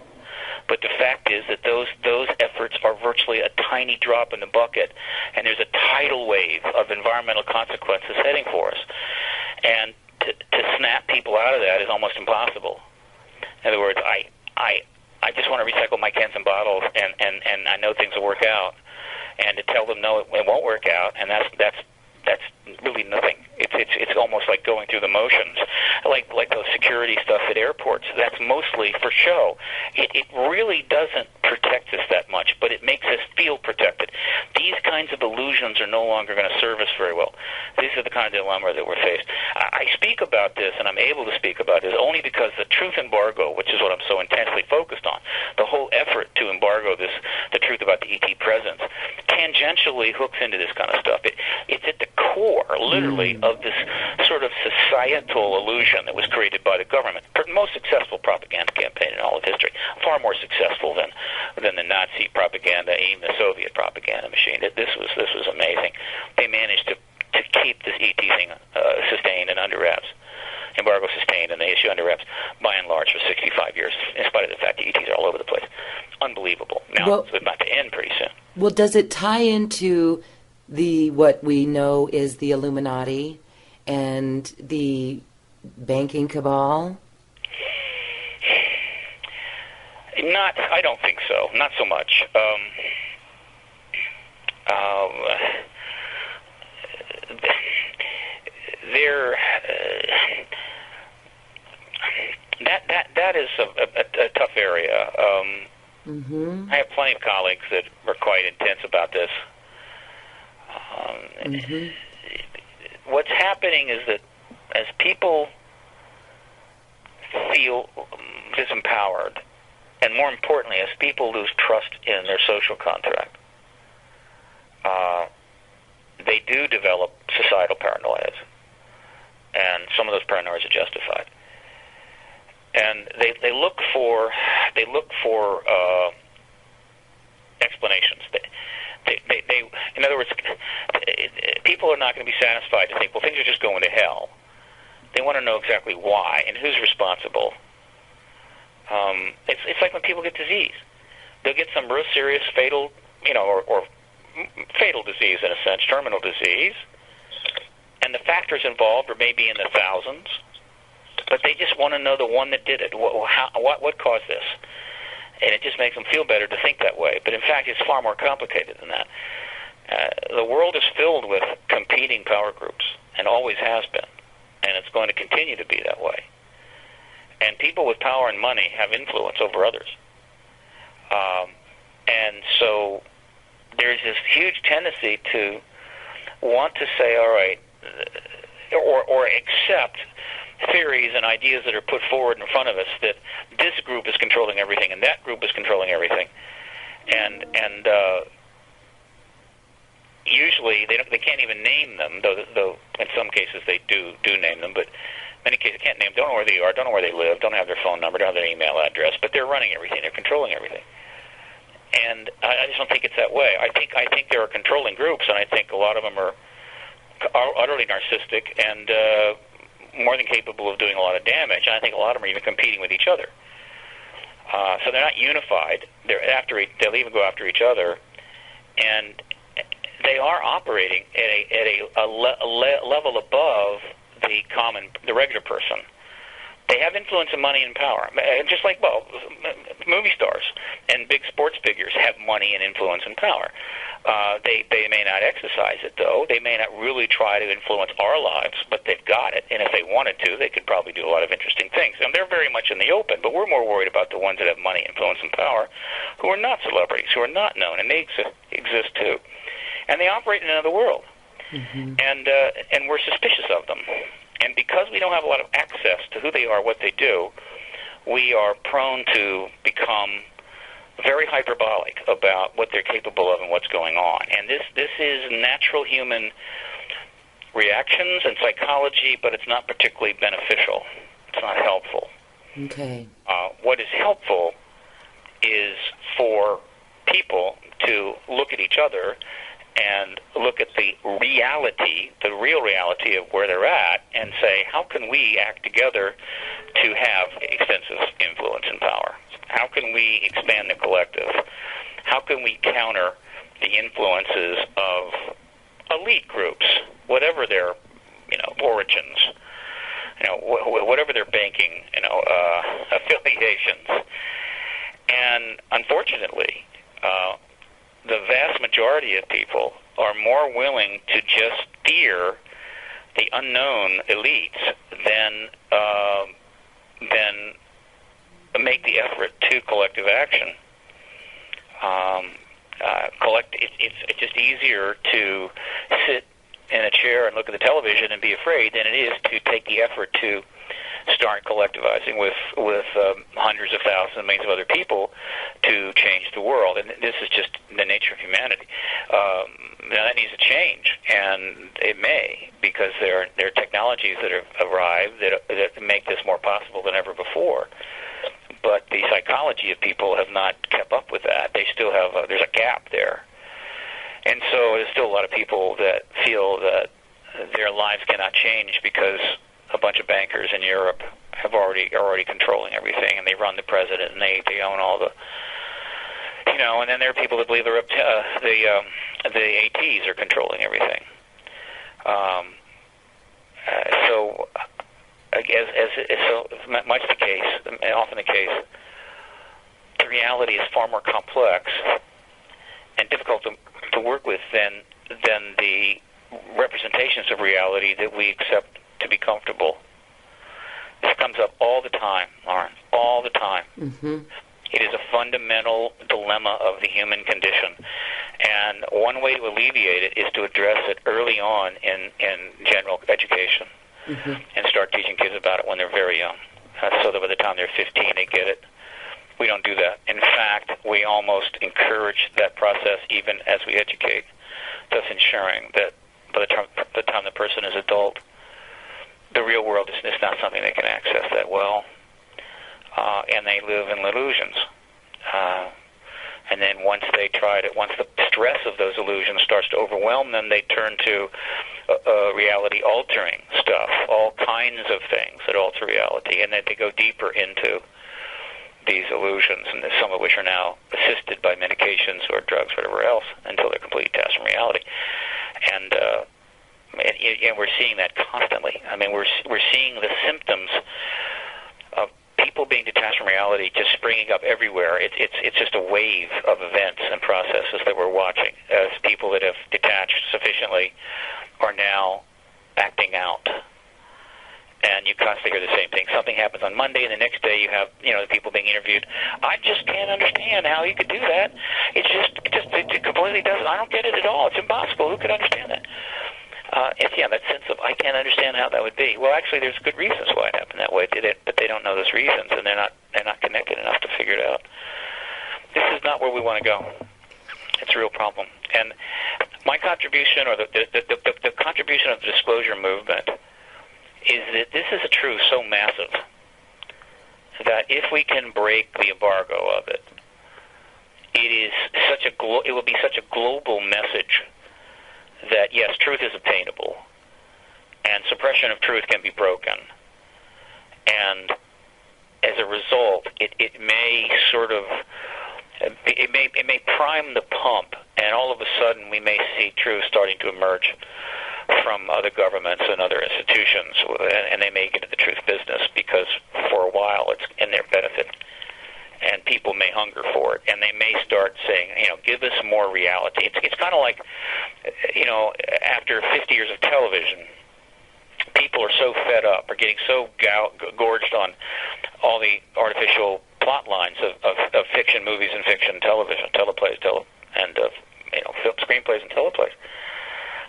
But the fact is that those efforts are virtually a tiny drop in the bucket, and there's a tidal wave of environmental consequences heading for us. And to snap people out of that is almost impossible. In other words, I just want to recycle my cans and bottles, and I know things will work out. And to tell them no, it won't work out, and that's really nothing. It's almost like going through the motions, like those security stuff at airports. That's mostly for show. It really doesn't protect us that much, but it makes us feel protected. These kinds of illusions are no longer going to serve us very well. These are the kind of dilemma that we're faced. I speak about this, and I'm able to speak about this only because the truth embargo, which is what I'm so intensely focused on, the whole effort to embargo the truth about the ET presence, tangentially hooks into this kind of stuff. It's at the core, literally, of this sort of societal illusion that was created by the government. The most successful propaganda campaign in all of history, far more successful than the Nazi propaganda, even the Soviet propaganda machine. This was amazing. They managed to keep this ET thing sustained and under wraps, embargo sustained, and they issue under wraps by and large for 65 years, in spite of the fact that ETs are all over the place. Unbelievable. Now, it's about to end pretty soon. Well, does it tie into what we know is the Illuminati and the banking cabal? I don't think so. Not so much. That is a tough area. I have plenty of colleagues that are quite intense about this. What's happening is that as people feel disempowered, and more importantly, as people lose trust in their social contract, they do develop societal paranoias, and some of those paranoias are justified. And they look for explanations. They, in other words, people are not going to be satisfied to think, well, things are just going to hell. They want to know exactly why and who's responsible. It's like when people get disease. They'll get some real serious fatal, or fatal disease in a sense, terminal disease, and the factors involved are maybe in the thousands, but they just want to know the one that did it. What caused this? And it just makes them feel better to think that way. But in fact, it's far more complicated than that. The world is filled with competing power groups, and always has been, and it's going to continue to be that way. And people with power and money have influence over others. And so there's this huge tendency to want to say, all right, or accept theories and ideas that are put forward in front of us that this group is controlling everything and that group is controlling everything. And usually they can't even name them, though in some cases they do name them, but in many cases they can't name them, don't know where they are, don't know where they live, don't have their phone number, don't have their email address, but they're running everything, they're controlling everything. And I just don't think it's that way. I think there are controlling groups, and I think a lot of them are utterly narcissistic and more than capable of doing a lot of damage, and I think a lot of them are even competing with each other. So they're not unified. They'll even go after each other, and they are operating at a level above the regular person. They have influence and money and power, just like movie stars and big sports figures have money and influence and power. They may not exercise it, though. They may not really try to influence our lives, but they've got it. And if they wanted to, they could probably do a lot of interesting things. And they're very much in the open, but we're more worried about the ones that have money, influence, and power, who are not celebrities, who are not known, and they exist too. And they operate in another world. Mm-hmm. And we're suspicious of them. And because we don't have a lot of access to who they are, what they do, we are prone to become very hyperbolic about what they're capable of and what's going on. And this is natural human reactions and psychology, but it's not particularly beneficial. It's not helpful. Okay. What is helpful is for people to look at each other and look at the reality, the real reality of where they're at, and say, how can we act together to have extensive influence and power? How can we expand the collective? How can we counter the influences of elite groups, whatever their, origins, whatever their banking, affiliations? And unfortunately, the vast majority of people are more willing to just fear the unknown elites than make the effort to collective action. It's just easier to sit in a chair and look at the television and be afraid than it is to take the effort to start collectivizing with hundreds of thousands, millions of other people to change the world. And this is just the nature of humanity. Now that needs to change, and it may, because there are technologies that have arrived that make this more possible than ever before. But the psychology of people have not kept up with that. They still have there's a gap there. And so there's still a lot of people that feel that their lives cannot change because a bunch of bankers in Europe are already controlling everything, and they run the president, and they own all the, and then there are people that believe the ATs are controlling everything. So, so much the case, and often the case, the reality is far more complex and difficult to work with than the representations of reality that we accept to be comfortable. This comes up all the time, Lauren, all the time. Mm-hmm. It is a fundamental dilemma of the human condition. And one way to alleviate it is to address it early on in general education, mm-hmm. and start teaching kids about it when they're very young, so that by the time they're 15, they get it. We don't do that. In fact, we almost encourage that process even as we educate, thus ensuring that by the time the person is adult, the real world is not something they can access that well, and they live in illusions. And then once they try to, once the stress of those illusions starts to overwhelm them, they turn to reality-altering stuff, all kinds of things that alter reality, and then they go deeper into these illusions, and some of which are now assisted by medications or drugs, whatever else, until they're completely detached from reality. And we're seeing that constantly. I mean, we're seeing the symptoms of people being detached from reality just springing up everywhere. It's just a wave of events and processes that we're watching as people that have detached sufficiently are now acting out. And you constantly hear the same thing. Something happens on Monday, and the next day you have, the people being interviewed. I just can't understand how you could do that. It completely doesn't. I don't get it at all. It's impossible. Who could understand that? That sense of I can't understand how that would be. Well, actually, there's good reasons why it happened that way, but they don't know those reasons, and they're not connected enough to figure it out. This is not where we want to go. It's a real problem. And my contribution, or the contribution of the disclosure movement, is that this is a truth so massive that if we can break the embargo of it, it will be such a global message that yes, truth is obtainable, and suppression of truth can be broken, and as a result, it may prime the pump, and all of a sudden we may see truth starting to emerge from other governments and other institutions, and they may get into the truth business because for a while it's in their benefit, and people may hunger for it, and they may start saying, give us more reality. It's kind of like, after 50 years of television, people are so fed up, are getting so gorged on all the artificial plot lines of fiction movies and fiction television, teleplays, and screenplays and teleplays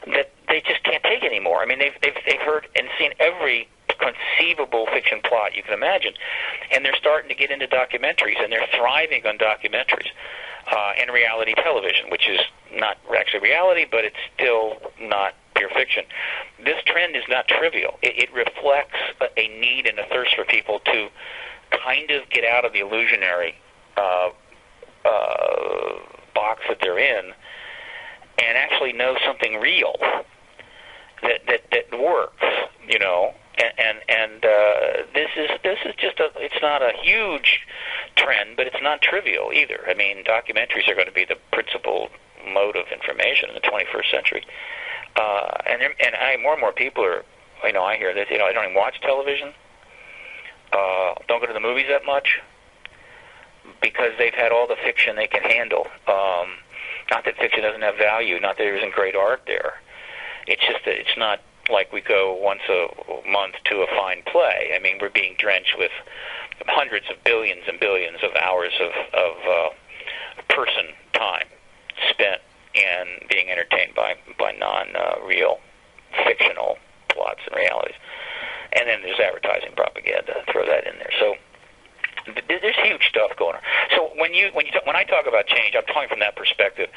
that they just can't take anymore. I mean, they've heard and seen every conceivable fiction plot you can imagine, and they're starting to get into documentaries, and they're thriving on documentaries and reality television, which is not actually reality, but it's still not pure fiction. This trend is not trivial. It reflects a need and a thirst for people to kind of get out of the illusionary box that they're in and actually know something real that works, you know. And this is just it's not a huge trend, but it's not trivial either. I mean, documentaries are going to be the principal mode of information in the 21st century. And more and more people are, you know, I hear that, you know, they don't even watch television, don't go to the movies that much, because they've had all the fiction they can handle. Not that fiction doesn't have value, not that there isn't great art there. It's just that it's not like we go once a month to a fine play. I mean, we're being drenched with hundreds of billions and billions of hours of person time spent and being entertained by non-real fictional plots and realities. And then there's advertising propaganda. Throw that in there. So there's huge stuff going on. So when I talk about change, I'm talking from that perspective.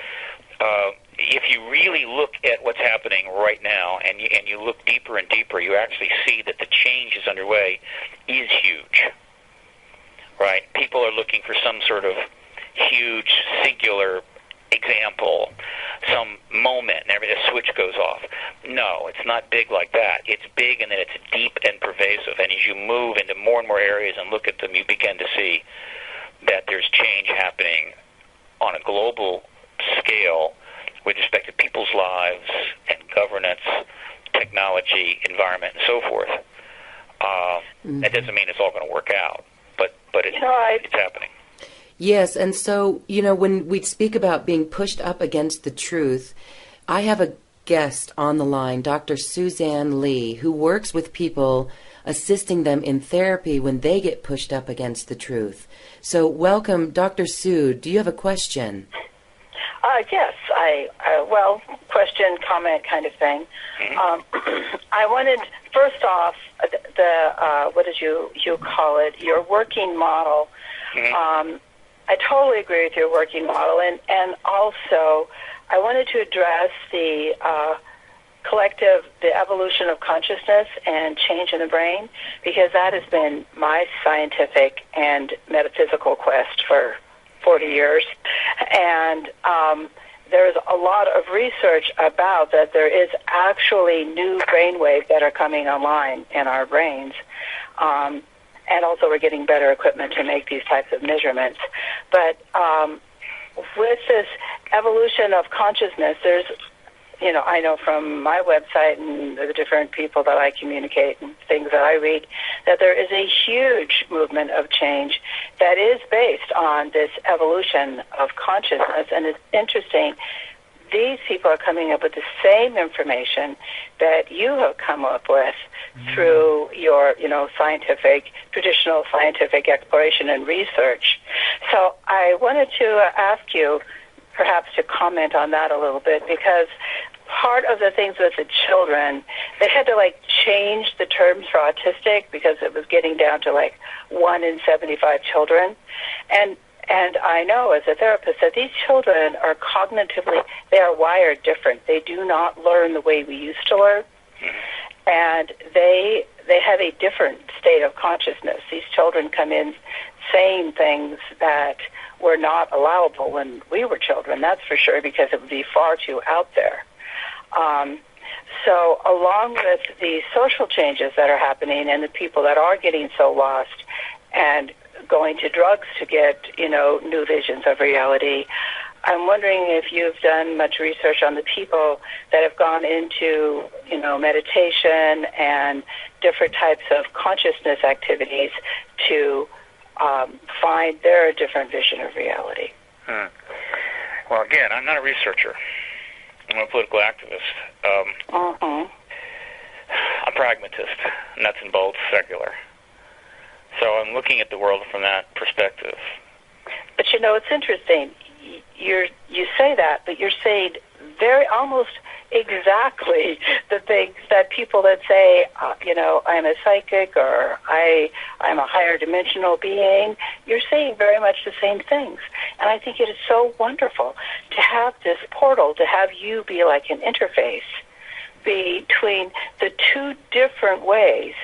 If you really look at what's happening right now, and you look deeper and deeper, you actually see that the change is underway is huge. Right? People are looking for some sort of huge singular example, some moment, and a switch goes off. No, it's not big like that. It's big, and then it's deep and pervasive. And as you move into more and more areas and look at them, you begin to see that there's change happening on a global scale with respect to people's lives and governance, technology, environment, and so forth. That doesn't mean it's all going to work out, but it's happening. Yes, and so, you know, when we speak about being pushed up against the truth, I have a guest on the line, Dr. Suzanne Lie, who works with people, assisting them in therapy when they get pushed up against the truth. So welcome, Dr. Sue. Do you have a question? Yes, question, comment kind of thing. I wanted, first off, what did you call it, your working model. I totally agree with your working model, and also I wanted to address the evolution of consciousness and change in the brain, because that has been my scientific and metaphysical quest for 40 years. And there's a lot of research about that there is actually new brainwaves that are coming online in our brains. And also we're getting better equipment to make these types of measurements. But with this evolution of consciousness, there's, you know, I know from my website and the different people that I communicate and things that I read, that there is a huge movement of change that is based on this evolution of consciousness. And it's interesting, these people are coming up with the same information that you have come up with through your, you know, traditional scientific exploration and research. So I wanted to ask you perhaps to comment on that a little bit, because part of the things with the children, they had to change the terms for autistic because it was getting down to 1 in 75 children. And I know as a therapist that these children are cognitively, they are wired different. They do not learn the way we used to learn. And they have a different state of consciousness. These children come in saying things that were not allowable when we were children, that's for sure, because it would be far too out there. So along with the social changes that are happening and the people that are getting so lost and going to drugs to get, new visions of reality, I'm wondering if you've done much research on the people that have gone into, meditation and different types of consciousness activities to find their different vision of reality. Well, again, I'm not a researcher. I'm a political activist. I'm a pragmatist, nuts and bolts, secular. So I'm looking at the world from that perspective. But you know, it's interesting. You say that, but you're saying very almost exactly the things that people that say, I'm a psychic or I'm a higher dimensional being. You're saying very much the same things. And I think it is so wonderful to have this portal, to have you be like an interface between the two different ways.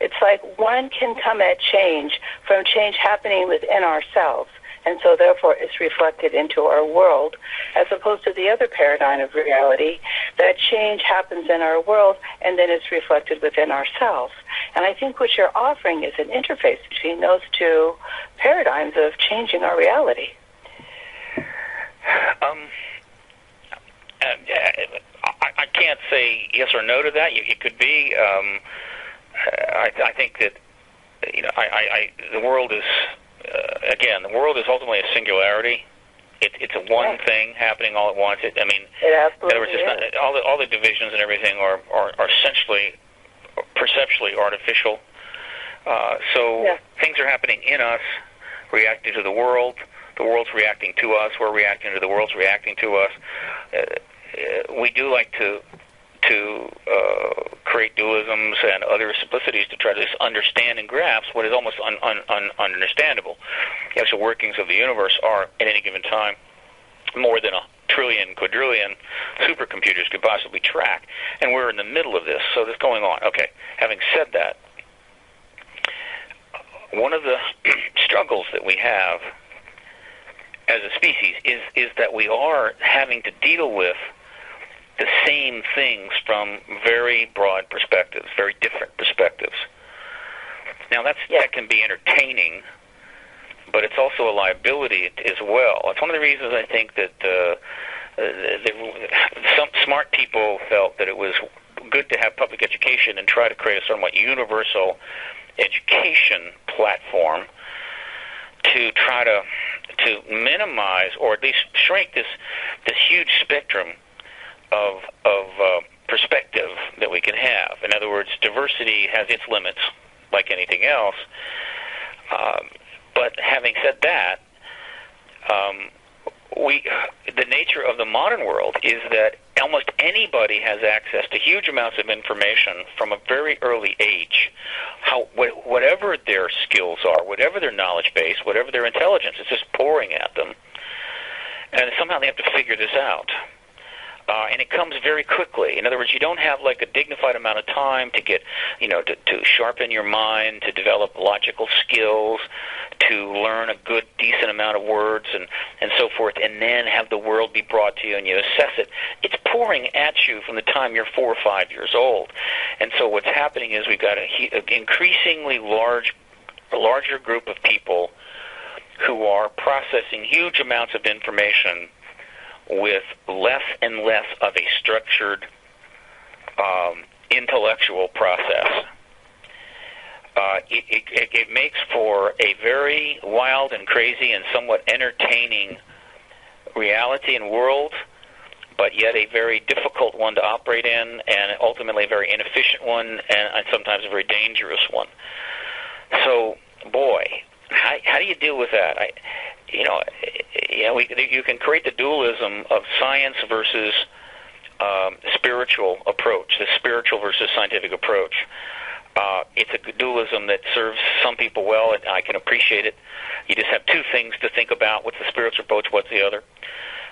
It's like one can come at change from change happening within ourselves, and so therefore it's reflected into our world, as opposed to the other paradigm of reality, that change happens in our world and then it's reflected within ourselves. And I think what you're offering is an interface between those two paradigms of changing our reality. I can't say yes or no to that. It could be. I think that the world is again. The world is ultimately a singularity. It's a one thing happening all at once. In other words, it's not, all the divisions and everything are essentially perceptually artificial. Things are happening in us, reacting to the world. The world's reacting to us. We're reacting to the world's reacting to us. We do like to create dualisms and other simplicities to try to understand and grasp what is almost ununderstandable. The actual workings of the universe are, at any given time, more than 1 trillion, quadrillion supercomputers could possibly track, and we're in the middle of this, so this is going on. Okay, having said that, one of the struggles that we have as a species is that we are having to deal with the same things from very broad perspectives, very different perspectives. Now, that can be entertaining, but it's also a liability as well. It's one of the reasons I think that some smart people felt that it was good to have public education and try to create a somewhat universal education platform to try to minimize or at least shrink this huge spectrum of perspective that we can have. In other words, diversity has its limits, like anything else. But having said that, the nature of the modern world is that almost anybody has access to huge amounts of information from a very early age. Whatever their skills are, whatever their knowledge base, whatever their intelligence, it's just pouring at them. And somehow they have to figure this out. And it comes very quickly. In other words, you don't have like a dignified amount of time to get, to sharpen your mind, to develop logical skills, to learn a good, decent amount of words and so forth, and then have the world be brought to you and you assess it. It's pouring at you from the time you're 4 or 5 years old. And so what's happening is we've got an increasingly larger group of people who are processing huge amounts of information with less and less of a structured intellectual process. It makes for a very wild and crazy and somewhat entertaining reality and world, but yet a very difficult one to operate in, and ultimately a very inefficient one, and sometimes a very dangerous one. So, boy, how do you deal with that? You can create the dualism of science versus spiritual approach, the spiritual versus scientific approach. It's a dualism that serves some people well, and I can appreciate it. You just have two things to think about. What's the spiritual approach? What's the other?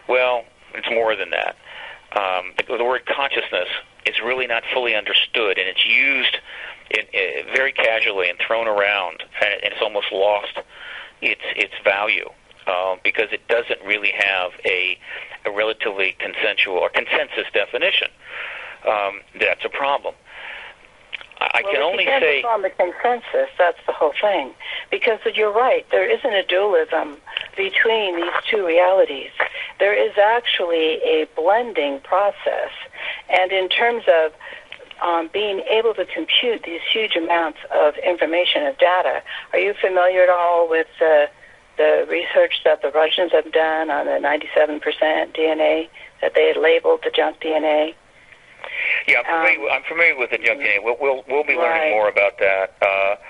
Well, it's more than that. The word consciousness is really not fully understood, and it's used very casually and thrown around, and it's almost lost its value. Because it doesn't really have a relatively consensual or consensus definition. That's a problem. I can only say on the consensus. That's the whole thing. Because you're right, there isn't a dualism between these two realities. There is actually a blending process. And in terms of being able to compute these huge amounts of information, of data, are you familiar at all with the research that the Russians have done on the 97% DNA that they had labeled the junk DNA? Yeah, I'm familiar with the junk DNA. We'll be learning more about that.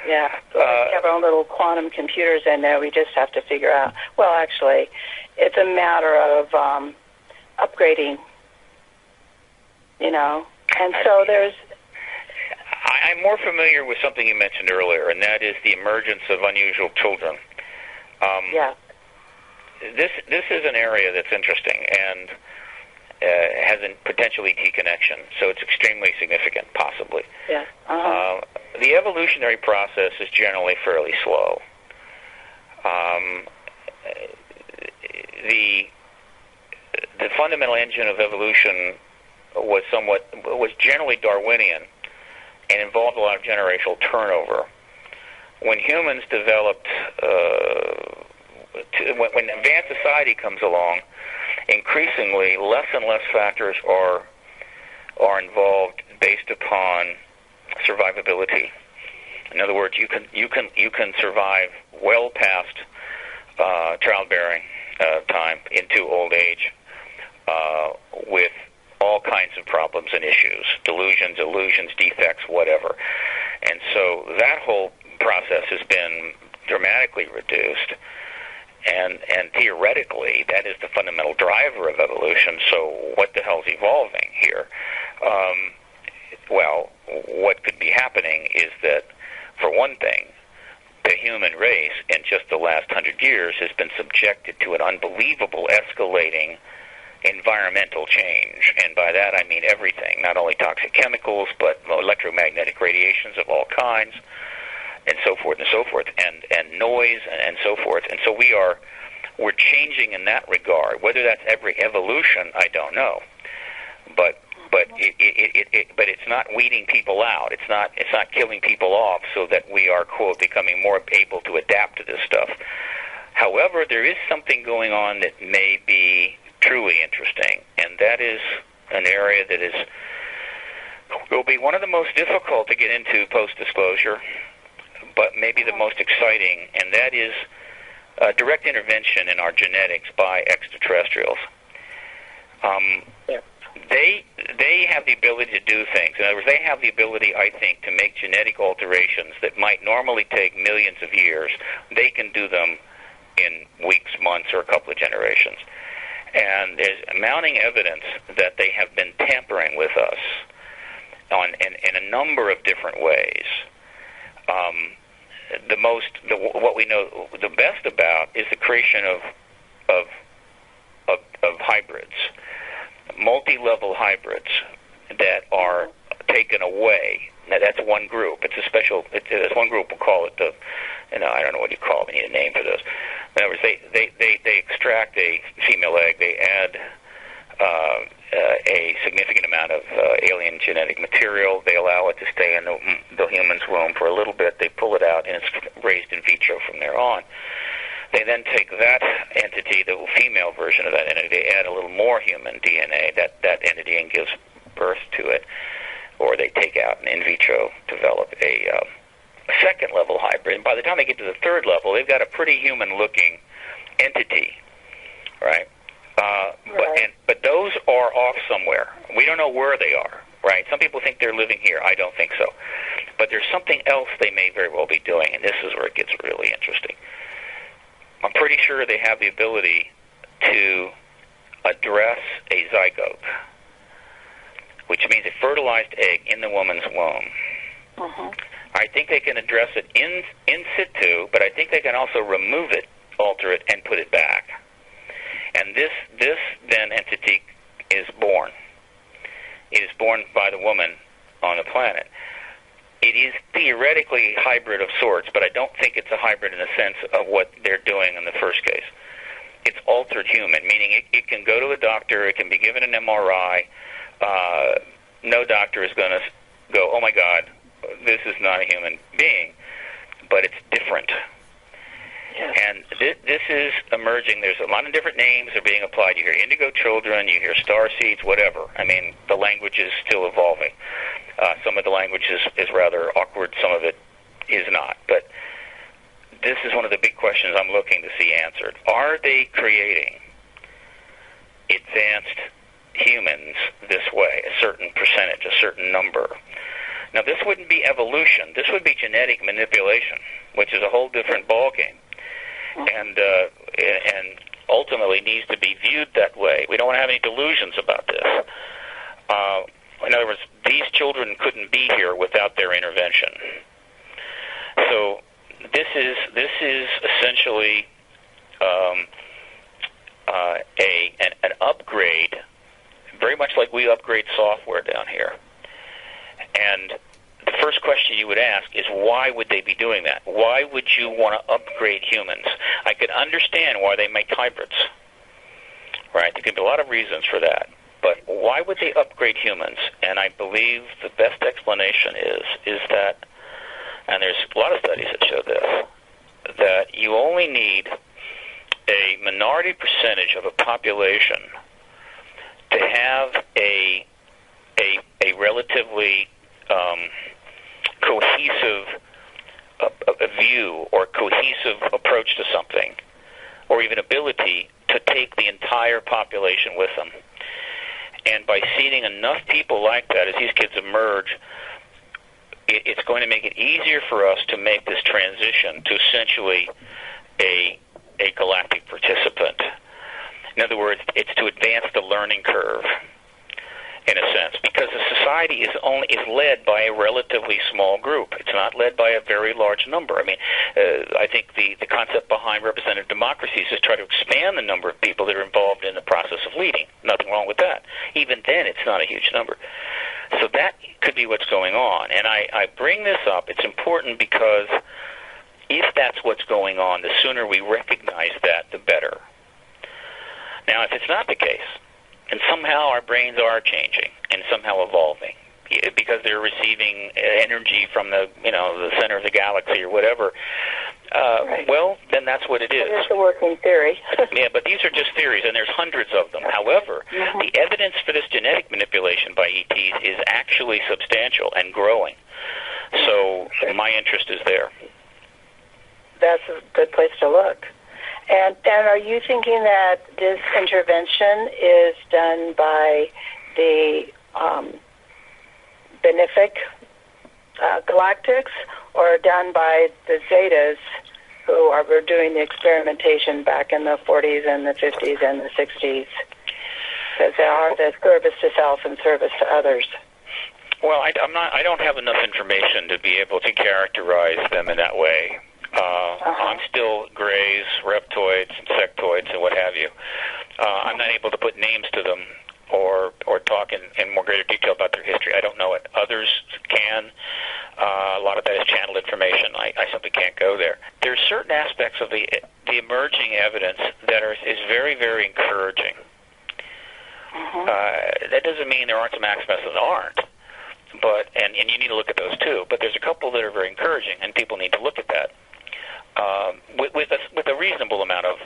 We have our own little quantum computers in there. We just have to figure out. Well, actually, it's a matter of upgrading. And so there's. I'm more familiar with something you mentioned earlier, and that is the emergence of unusual children. This is an area that's interesting and has a potential ET connection, so it's extremely significant, possibly. Yeah. The evolutionary process is generally fairly slow. The fundamental engine of evolution was generally Darwinian and involved a lot of generational turnover. When humans developed, when advanced society comes along, increasingly less and less factors are involved based upon survivability. In other words, you can survive well past childbearing time into old age with all kinds of problems and issues, delusions, illusions, defects, whatever. And so that whole process has been dramatically reduced. And theoretically, that is the fundamental driver of evolution. So what the hell's evolving here? Well, what could be happening is that, for one thing, the human race in just the last 100 years has been subjected to an unbelievable escalating environmental change. And by that I mean everything, not only toxic chemicals, but electromagnetic radiations of all kinds, and so forth and so forth, and noise and so forth. And so we're changing in that regard. Whether that's every evolution, I don't know. But it's not weeding people out. It's not killing people off so that we are, quote, becoming more able to adapt to this stuff. However, there is something going on that may be truly interesting, and that is an area that will be one of the most difficult to get into post-disclosure, but maybe the most exciting, and that is direct intervention in our genetics by extraterrestrials. They have the ability to do things. In other words, they have the ability, I think, to make genetic alterations that might normally take millions of years. They can do them in weeks, months, or a couple of generations. And there's mounting evidence that they have been tampering with us in a number of different ways. What we know the best about is the creation of hybrids, multi-level hybrids that are taken away. Now that's one group. It's one group. We'll call it I don't know what you call it. We need a name for this. In other words, they extract a female egg. They add a significant amount of alien genetic material. They allow it to stay in the human's womb for a little bit. They pull it out, and it's raised in vitro from there on. They then take that entity, the female version of that entity, they add a little more human DNA, that entity, and gives birth to it. Or they take out and in vitro develop a second-level hybrid. And by the time they get to the third level, they've got a pretty human-looking entity, right? But those are off somewhere. We don't know where they are, right? Some people think they're living here. I don't think so. But there's something else they may very well be doing, and this is where it gets really interesting. I'm pretty sure they have the ability to address a zygote, which means a fertilized egg in the woman's womb. Uh-huh. I think they can address it in situ, but I think they can also remove it, alter it, and put it back. And this then entity is born. It is born by the woman on the planet. It is theoretically a hybrid of sorts, but I don't think it's a hybrid in the sense of what they're doing in the first case. It's altered human, meaning it can go to a doctor, it can be given an MRI. No doctor is going to go, oh my God, this is not a human being, but it's different. Yes. And this is emerging. There's a lot of different names that are being applied. You hear indigo children, you hear star seeds, whatever. I mean, the language is still evolving. Some of the language is rather awkward. Some of it is not. But this is one of the big questions I'm looking to see answered. Are they creating advanced humans this way, a certain percentage, a certain number. Now, this wouldn't be evolution. This would be genetic manipulation, which is a whole different ballgame, and ultimately needs to be viewed that way. We don't want to have any delusions about this. In other words, these children couldn't be here without their intervention. So this is essentially an upgrade, very much like we upgrade software down here. And the first question you would ask is, why would they be doing that? Why would you want to upgrade humans? I could understand why they make hybrids, right? There could be a lot of reasons for that. But why would they upgrade humans? And I believe the best explanation is that, and there's a lot of studies that show this, that you only need a minority percentage of a population to have a relatively cohesive view or cohesive approach to something, or even ability to take the entire population with them. And by seeding enough people like that, as these kids emerge, it's going to make it easier for us to make this transition to essentially a galactic participant. In other words, it's to advance the learning curve, in a sense, because the society is led by a relatively small group. It's not led by a very large number. I mean, I think the concept behind representative democracies is to try to expand the number of people that are involved in the process of leading. Nothing wrong with that. Even then, it's not a huge number. So that could be what's going on. And I bring this up. It's important because if that's what's going on, the sooner we recognize that, the better. Now, if it's not the case, and somehow our brains are changing and somehow evolving because they're receiving energy from the center of the galaxy or whatever, right. Well, then that's what it is. It's a working theory. Yeah, but these are just theories, and there's hundreds of them. However, the evidence for this genetic manipulation by ETs is actually substantial and growing. So my interest is there. That's a good place to look. And are you thinking that this intervention is done by the benefic galactics, or done by the Zetas who were doing the experimentation back in the 40s and the 50s and the 60s? Because they are the service to self and service to others. Well, I don't have enough information to be able to characterize them in that way. I'm still grays, reptoids, insectoids, and what have you. I'm not able to put names to them or talk in more greater detail about their history. I don't know it. Others can. A lot of that is channeled information. I simply can't go there. There's certain aspects of the emerging evidence that is very, very encouraging. That doesn't mean there aren't some aspects that aren't. But and you need to look at those too. But there's a couple that are very encouraging, and people need to look at that. With a reasonable amount of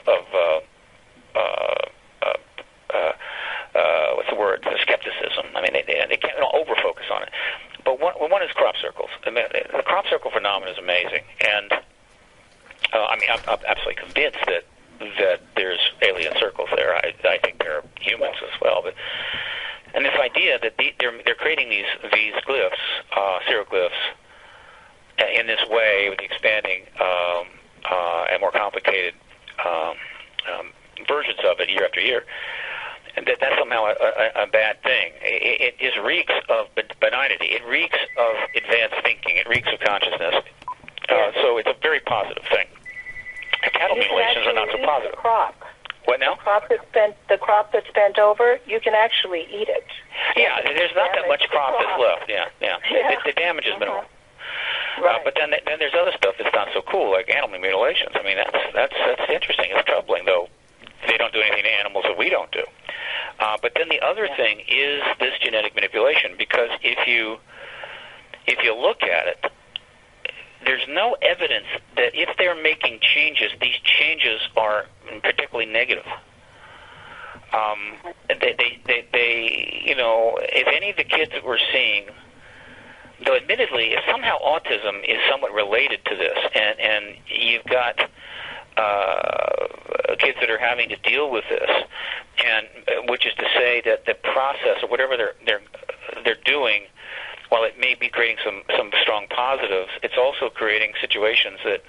what's the word? Skepticism. I mean, they can't over-focus on it. But one is crop circles. I mean, the crop circle phenomenon is amazing, and I'm absolutely convinced that there's alien circles there. I think there are humans as well, but. And this idea that they're creating these glyphs, seroglyphs, in this way with the expanding and more complicated versions of it year after year, and that's somehow a bad thing. It just reeks of benignity. It reeks of advanced thinking. It reeks of consciousness. So it's a very positive thing. Cattle mutilations are not so positive. What now? The crop that's bent over, you can actually eat it. Yeah, there's not that much crop that's left. Yeah. The damage is minimal. Right. But then there's other stuff that's not so cool, like animal mutilations. I mean, that's interesting. It's troubling, though. They don't do anything to animals that we don't do. But then the other thing is this genetic manipulation, because if you look at it, there's no evidence that if they're making changes, these changes are particularly negative. If any of the kids that we're seeing, though admittedly, if somehow autism is somewhat related to this, and you've got kids that are having to deal with this, and which is to say that the process or whatever they're doing while it may be creating some strong positives, it's also creating situations that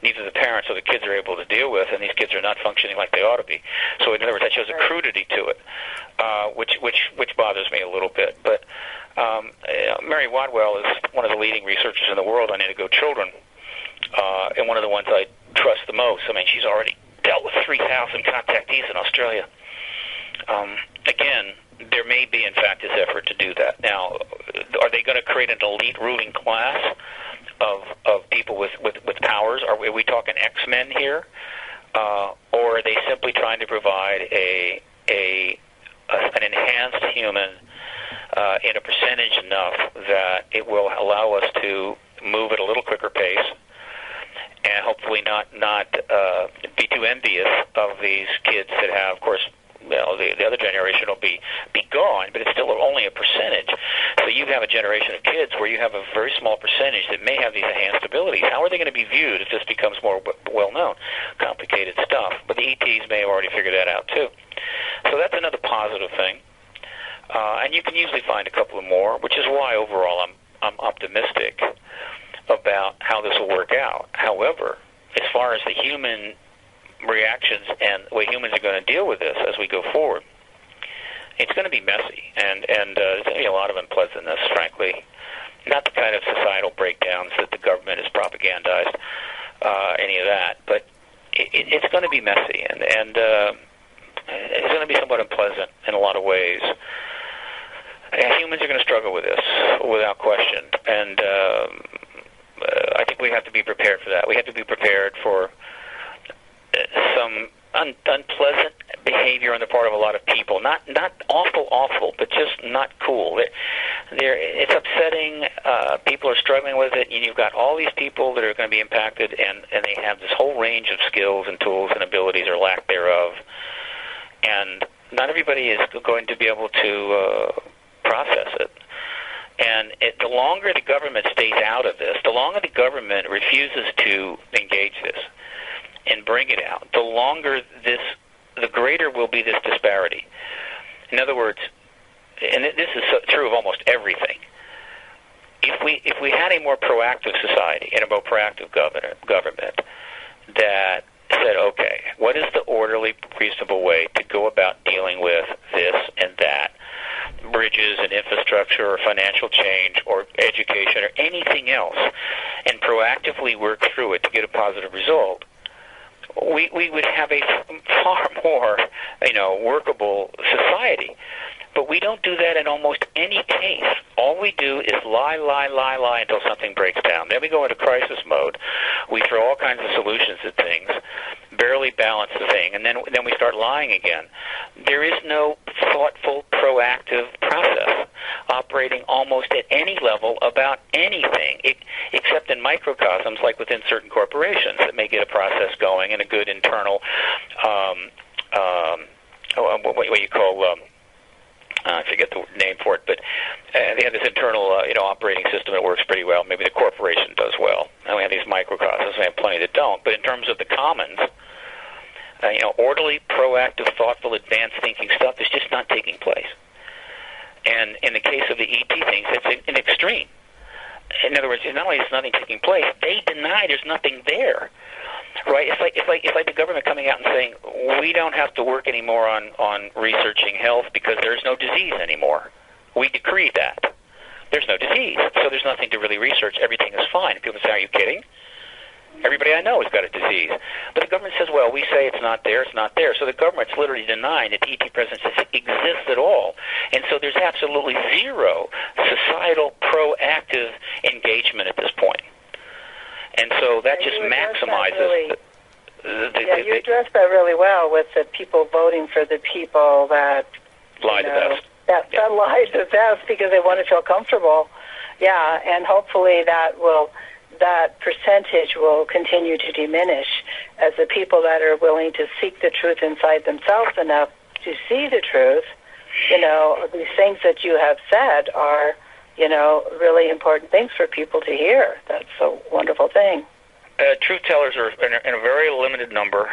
neither the parents or the kids are able to deal with, and these kids are not functioning like they ought to be. So in other words, that shows a crudity to it, which bothers me a little bit. But Mary Wadwell is one of the leading researchers in the world on indigo children, and one of the ones I trust the most. I mean, she's already dealt with 3,000 contactees in Australia. Again, there may be, in fact, this effort to do that. Now, are they going to create an elite ruling class of people with powers? Are we talking X-Men here? Or are they simply trying to provide an enhanced human in a percentage enough that it will allow us to move at a little quicker pace and hopefully not be too envious of these kids that have, of course, well, the other generation will be gone, but it's still only a percentage. So you have a generation of kids where you have a very small percentage that may have these enhanced abilities. How are they going to be viewed if this becomes more well-known? Complicated stuff. But the ETs may have already figured that out, too. So that's another positive thing. And you can usually find a couple of more, which is why, overall, I'm optimistic about how this will work out. However, as far as the human reactions and the way humans are going to deal with this as we go forward, it's going to be messy, and there's going to be a lot of unpleasantness, frankly. Not the kind of societal breakdowns that the government has propagandized, any of that, but it's going to be messy, and it's going to be somewhat unpleasant in a lot of ways. Humans are going to struggle with this, without question, and I think we have to be prepared for that. We have to be prepared for some unpleasant behavior on the part of a lot of people. Not awful, but just not cool. It's upsetting. People are struggling with it, and you've got all these people that are going to be impacted, and they have this whole range of skills and tools and abilities or lack thereof. And not everybody is going to be able to process it. And the longer the government stays out of this, the longer the government refuses to engage this and bring it out, the greater will be this disparity. In other words, and this is true of almost everything, if we had a more proactive society and a more proactive government that said, okay, what is the orderly, reasonable way to go about dealing with this and that, bridges and infrastructure or financial change or education or anything else, and proactively work through it to get a positive result, we would have a far more, workable society. But we don't do that in almost any case. All we do is lie until something breaks down. Then we go into crisis mode. We throw all kinds of solutions at things, barely balance the thing, and then we start lying again. There is no thoughtful, proactive process operating almost at any level about anything, except in microcosms like within certain corporations that may get a process going and a good internal, what you call... I forget the name for it, but they have this internal, operating system that works pretty well. Maybe the corporation does well. And we have these microcosms. We have plenty that don't. But in terms of the commons, orderly, proactive, thoughtful, advanced thinking stuff is just not taking place. And in the case of the ET things, it's an extreme. In other words, not only is nothing taking place, they deny there's nothing there. Right? It's like the government coming out and saying, we don't have to work anymore on researching health because there's no disease anymore. We decreed that. There's no disease, so there's nothing to really research. Everything is fine. And people say, are you kidding? Everybody I know has got a disease. But the government says, well, we say it's not there, it's not there. So the government's literally denying that the ET presence exists at all. And so there's absolutely zero societal proactive engagement at this point. And so that just maximizes... you addressed that really well with the people voting for the people that... Lie to best. That lie to best because they want to feel comfortable. Yeah, and hopefully that percentage will continue to diminish as the people that are willing to seek the truth inside themselves enough to see the truth, these things that you have said are... really important things for people to hear. That's a wonderful thing. Truth tellers are in a very limited number.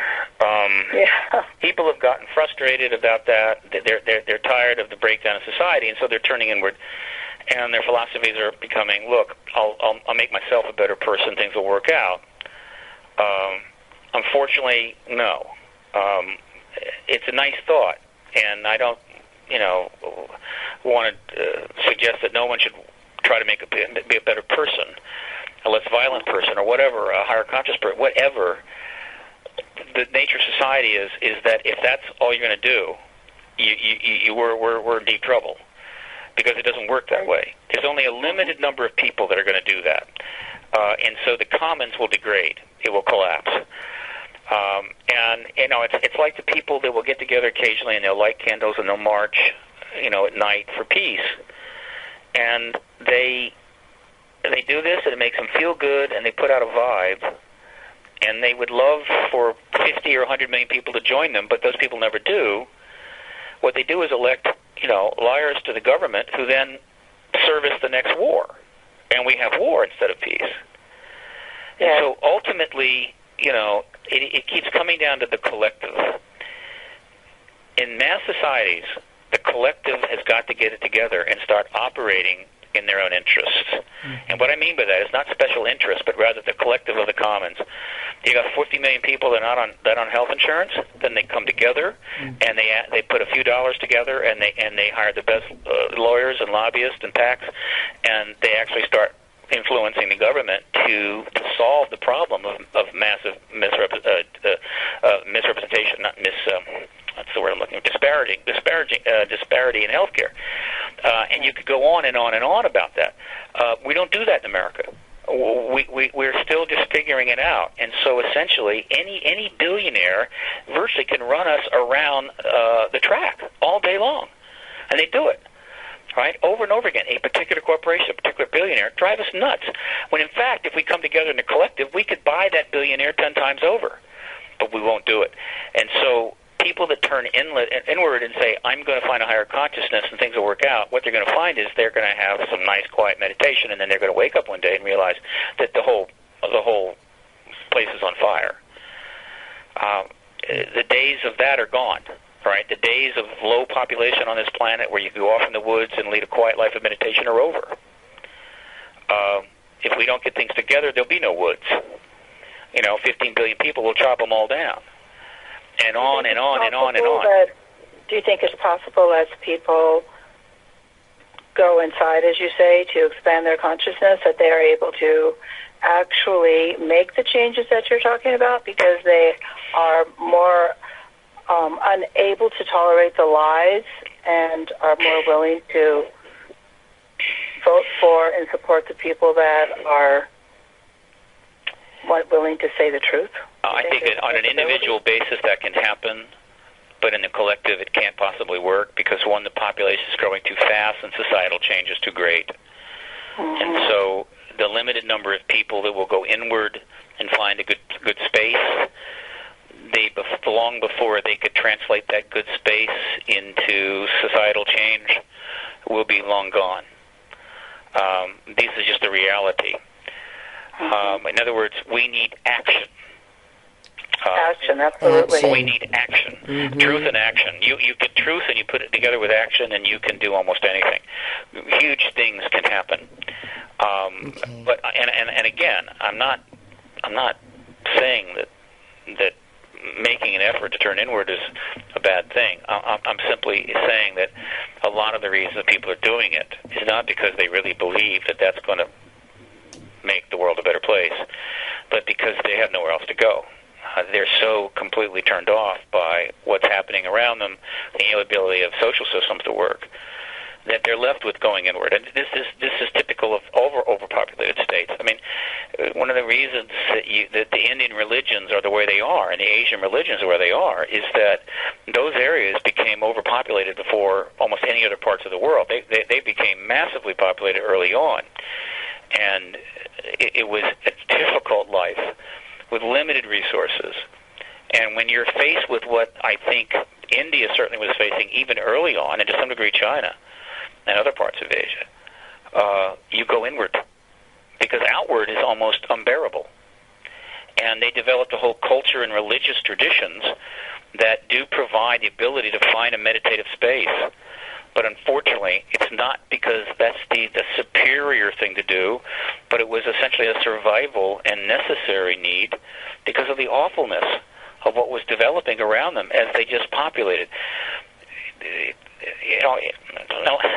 People have gotten frustrated about that. They're tired of the breakdown of society, and so they're turning inward. and their philosophies are becoming, look, I'll make myself a better person, things will work out. Unfortunately, no. It's a nice thought, and I don't, want to suggest that no one should try to be a better person, a less violent person, or whatever, a higher conscious person, whatever. The nature of society is that if that's all you're going to do, we're in deep trouble, because it doesn't work that way. There's only a limited number of people that are going to do that, and so the commons will degrade. It will collapse. And it's like the people that will get together occasionally and they'll light candles and they'll march, at night for peace. And they do this and it makes them feel good and they put out a vibe. And they would love for 50 or 100 million people to join them, but those people never do. What they do is elect, liars to the government who then service the next war. And we have war instead of peace. Yeah. And so ultimately, it keeps coming down to the collective. In mass societies, the collective has got to get it together and start operating in their own interests. Mm-hmm. And what I mean by that is not special interests, but rather the collective of the commons. You got 50 million people that are not on health insurance. Then they come together, and they put a few dollars together, and they hire the best lawyers and lobbyists and PACs, and they start influencing the government to solve the problem of massive misrepresentation, that's the word I'm looking for, disparity in healthcare. And you could go on and on and on about that. We don't do that in America. We're still just figuring it out. And so essentially any billionaire virtually can run us around the track all day long. And they do it. Right? Over and over again, a particular corporation, a particular billionaire, drive us nuts. When in fact, if we come together in a collective, we could buy that billionaire 10 times over. But we won't do it. And so people that turn inward and say, I'm going to find a higher consciousness and things will work out, what they're going to find is they're going to have some nice, quiet meditation, and then they're going to wake up one day and realize that the whole place is on fire. The days of that are gone. Right, the days of low population on this planet where you go off in the woods and lead a quiet life of meditation are over. If we don't get things together, there'll be no woods. 15 billion people will chop them all down. And on and on and on and on. Do you think it's possible as people go inside, as you say, to expand their consciousness, that they are able to actually make the changes that you're talking about because they are more unable to tolerate the lies and are more willing to vote for and support the people that are willing to say the truth? I think that on an individual basis that can happen, but in the collective it can't possibly work because, one, the population is growing too fast and societal change is too great. Mm-hmm. And so the limited number of people that will go inward and find a good space, long before they could translate that good space into societal change, will be long gone. This is just the reality. In other words, we need action. Action, absolutely. We need action. Mm-hmm. Truth and action. You get truth and you put it together with action, and you can do almost anything. Huge things can happen. But and again, I'm not saying that making an effort to turn inward is a bad thing. I'm simply saying that a lot of the reason that people are doing it is not because they really believe that that's going to make the world a better place, but because they have nowhere else to go. They're so completely turned off by what's happening around them, the inability of social systems to work, that they're left with going inward. And this is typical of overpopulated states. I mean, one of the reasons that the Indian religions are the way they are and the Asian religions are where they are is that those areas became overpopulated before almost any other parts of the world. They became massively populated early on, and it was a difficult life with limited resources. And when you're faced with what I think India certainly was facing even early on, and to some degree China and other parts of Asia, you go inward because outward is almost unbearable. And they developed a whole culture and religious traditions that do provide the ability to find a meditative space But unfortunately, it's not because that's the superior thing to do, but it was essentially a survival and necessary need because of the awfulness of what was developing around them as they just populated.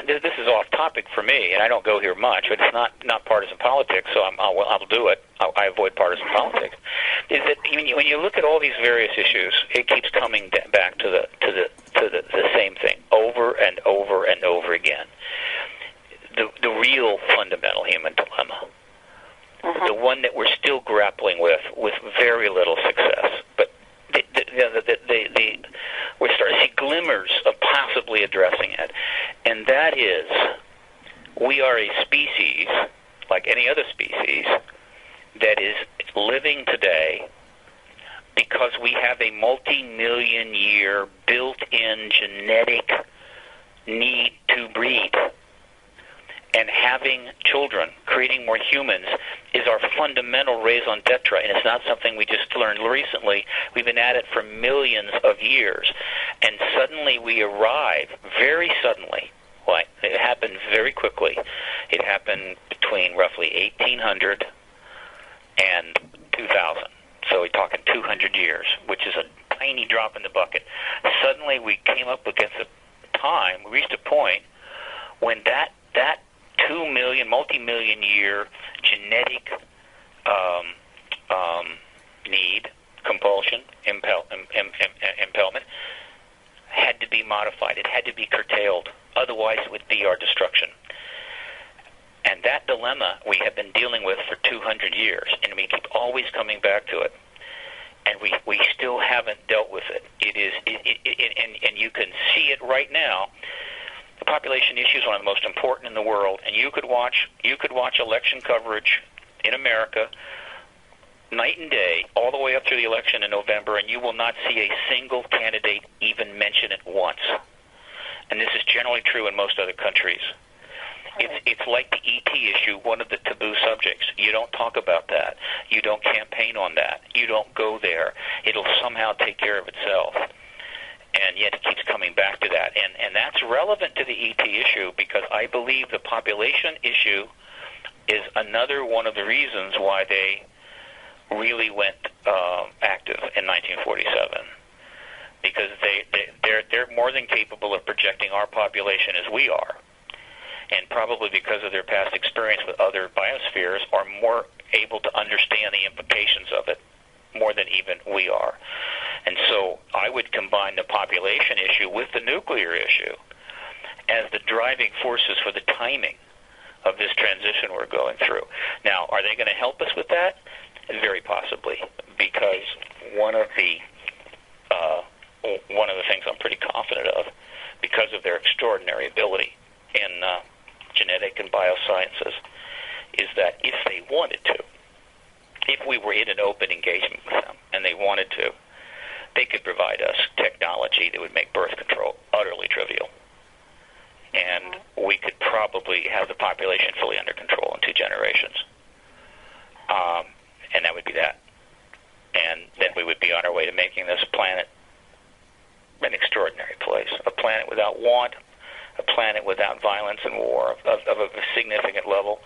This is off topic for me, and I don't go here much, but it's not partisan politics, so I'll do it. I avoid partisan politics. Is that when you look at all these various issues, it keeps coming back to the same thing over and over and over again. The real fundamental human dilemma, the one that we're still grappling with very little success, but we're starting to see glimmers of possibly addressing it, and that is we are a species, like any other species, that is living today because we have a multi-million year built-in genetic need to breed. And having children, creating more humans, is our fundamental raison d'etre, and it's not something we just learned recently. We've been at it for millions of years. And suddenly we arrive, very suddenly, it happened very quickly. It happened between roughly 1800 and 2000. So we're talking 200 years, which is a tiny drop in the bucket. Suddenly we came up against a time, we reached a point when that 2 million, multi-million year genetic need, compulsion, impellment, had to be modified. It had to be curtailed. Otherwise, it would be our destruction. And that dilemma we have been dealing with for 200 years, and we keep always coming back to it. And we still haven't dealt with it. And you can see it right now. The population issue is one of the most important in the world, and you could watch election coverage in America night and day, all the way up through the election in November, and you will not see a single candidate even mention it once. And this is generally true in most other countries. It's like the ET issue, one of the taboo subjects. You don't talk about that. You don't campaign on that. You don't go there. It'll somehow take care of itself. And yet it keeps coming back to that. And that's relevant to the ET issue because I believe the population issue is another one of the reasons why they really went active in 1947. Because they're more than capable of projecting our population as we are. And probably because of their past experience with other biospheres are more able to understand the implications of it more than even we are. And so I would combine the population issue with the nuclear issue as the driving forces for the timing of this transition we're going through. Now, are they going to help us with that? Very possibly, because one of the things I'm pretty confident of, because of their extraordinary ability in genetic and biosciences, is that if they wanted to, if we were in an open engagement with them and they wanted to, they could provide us technology that would make birth control utterly trivial. And we could probably have the population fully under control in 2 generations. And that would be that. And then we would be on our way to making this planet an extraordinary place, a planet without want, a planet without violence and war of a significant level.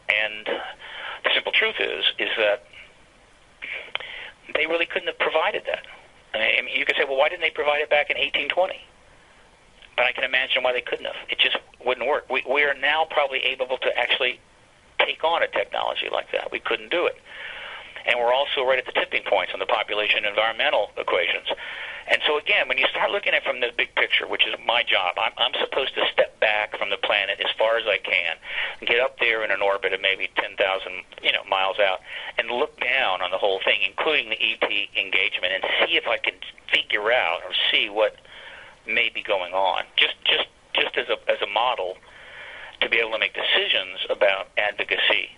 And the simple truth is that they really couldn't have provided that. I mean, you could say, well, why didn't they provide it back in 1820? But I can imagine why they couldn't have. It just wouldn't work. We are now probably able to actually take on a technology like that. We couldn't do it. And we're also right at the tipping points on the population environmental equations. And so, again, when you start looking at it from the big picture, which is my job, I'm supposed to step back from the planet as far as I can, get up there in an orbit of maybe 10,000 miles out, and look down on the whole thing, including the ET engagement, and see if I can figure out or see what may be going on, just as a model to be able to make decisions about advocacy,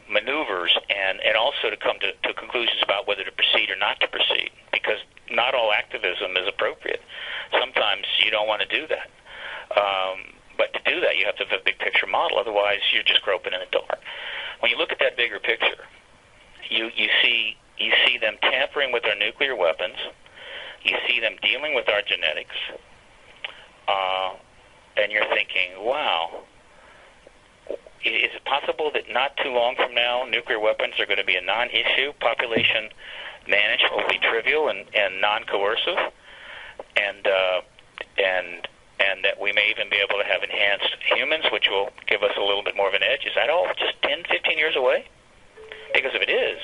maneuvers, and also to come to conclusions about whether to proceed or not to proceed, because not all activism is appropriate. Sometimes you don't want to do that. But to do that, you have to have a big picture model. Otherwise, you're just groping in the dark. When you look at that bigger picture, you see them tampering with our nuclear weapons. You see them dealing with our genetics, and you're thinking, wow, is it possible that not too long from now nuclear weapons are going to be a non-issue? Population management will be trivial and non-coercive, and that we may even be able to have enhanced humans, which will give us a little bit more of an edge. Is that all just 10, 15 years away? Because if it is,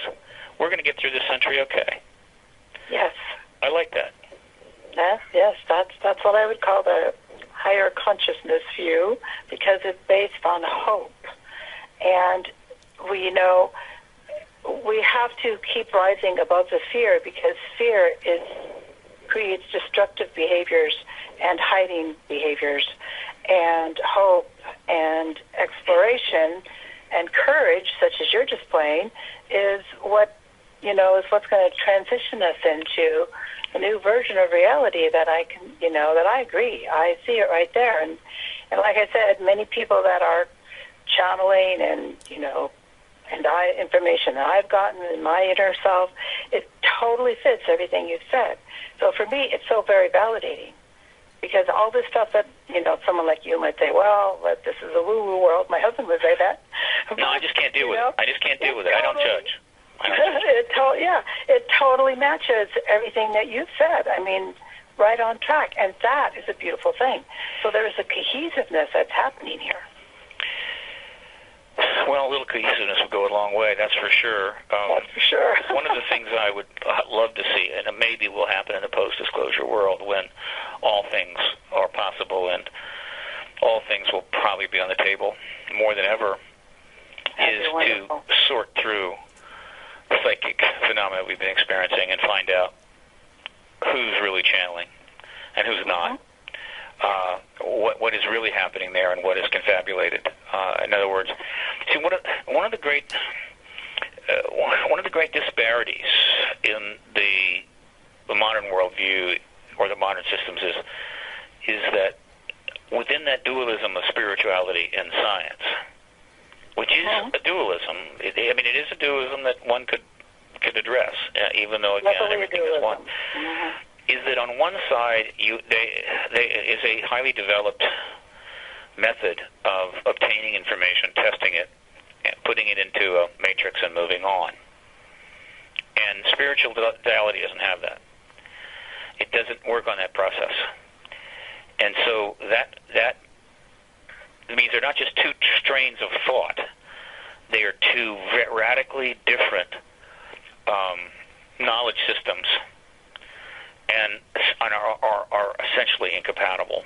we're going to get through this century okay. Yes. I like that. Yes, that's what I would call the higher consciousness view, because it's based on hope. And we know we have to keep rising above the fear, because fear creates destructive behaviors and hiding behaviors, and hope and exploration and courage, such as you're displaying, is what is what's going to transition us into a new version of reality that I can, that I agree. I see it right there, and like I said, many people that are channeling and information that I've gotten in my inner self, it totally fits everything you've said. So for me, it's so very validating, because all this stuff that, someone like you might say, well, this is a woo-woo world. My husband would say that. No, I just can't deal with it. I just can't deal with it. I don't judge. It totally matches everything that you've said. I mean, right on track. And that is a beautiful thing. So there is a cohesiveness that's happening here. Well, a little cohesiveness would go a long way, that's for sure. That's for sure. One of the things I would love to see, and it maybe will happen in the post-disclosure world when all things are possible and all things will probably be on the table more than ever, is to sort through the psychic phenomena we've been experiencing and find out who's really channeling and who's not. What is really happening there and what is confabulated. In other words, see, one of the great disparities in the modern worldview or the modern systems is that within that dualism of spirituality and science, which is a dualism. It is a dualism that one could address, even though again everything is one. Is that on one side, there is a highly developed method of obtaining information, testing it, and putting it into a matrix and moving on. And spirituality doesn't have that. It doesn't work on that process. And so that means they're not just two strains of thought. They are two radically different knowledge systems, and are essentially incompatible.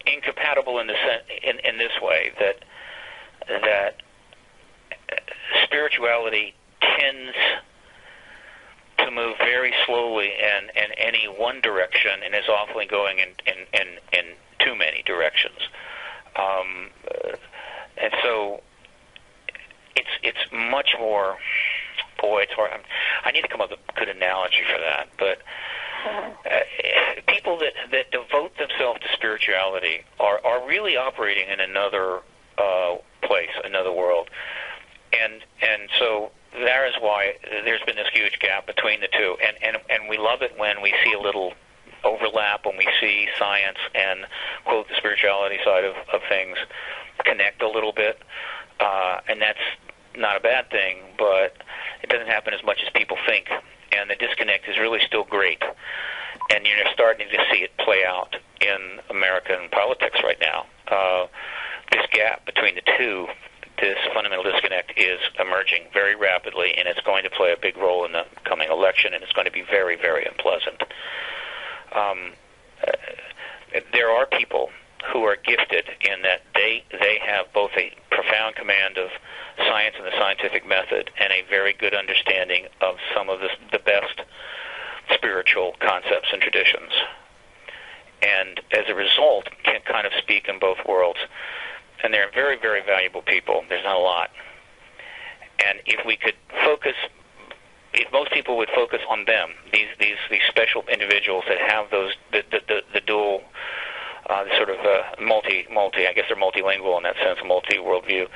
Incompatible in this way that spirituality tends to move very slowly in any one direction and is often going in too many directions. And so it's much more. Boy, it's hard. I need to come up with a good analogy for that. But people that devote themselves to spirituality are really operating in another place, another world. And so that is why there's been this huge gap between the two. And we love it when we see a little overlap, when we see science and, quote, the spirituality side of things connect a little bit. And that's not a bad thing, but it doesn't happen as much as people think, and the disconnect is really still great. And you're starting to see it play out in American politics right now. This gap between the two, this fundamental disconnect, is emerging very rapidly, and it's going to play a big role in the coming election, and it's going to be very, very unpleasant. There are people who are gifted in that they have both a profound command of science and the scientific method and a very good understanding of some of the best spiritual concepts and traditions. And as a result, can kind of speak in both worlds. And they're very, very valuable people. There's not a lot. And if we could focus, if most people would focus on them, these special individuals that have those the dual sort of multi, I guess they're multilingual in that sense, multi-worldview,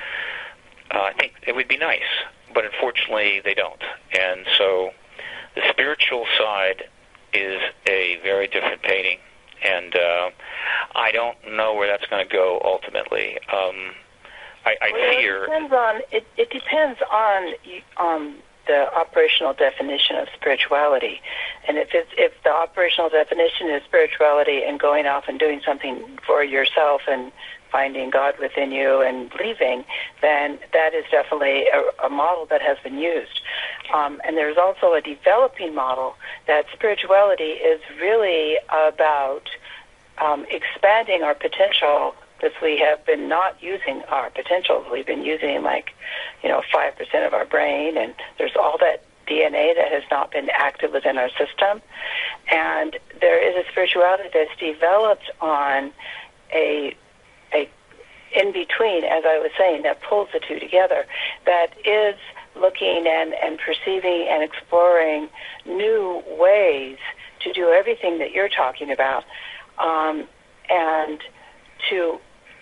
I think it would be nice. But unfortunately, they don't. And so The spiritual side is a very different painting, and I don't know where that's going to go ultimately. I fear it depends on the operational definition of spirituality, and if the operational definition is spirituality and going off and doing something for yourself and finding God within you and leaving, then that is definitely a model that has been used. And there's also a developing model that spirituality is really about expanding our potential, because we have been not using our potential. We've been using 5% of our brain, and there's all that DNA that has not been active within our system. And there is a spirituality that's developed on a in-between, as I was saying, that pulls the two together, that is looking and perceiving and exploring new ways to do everything that you're talking about, and to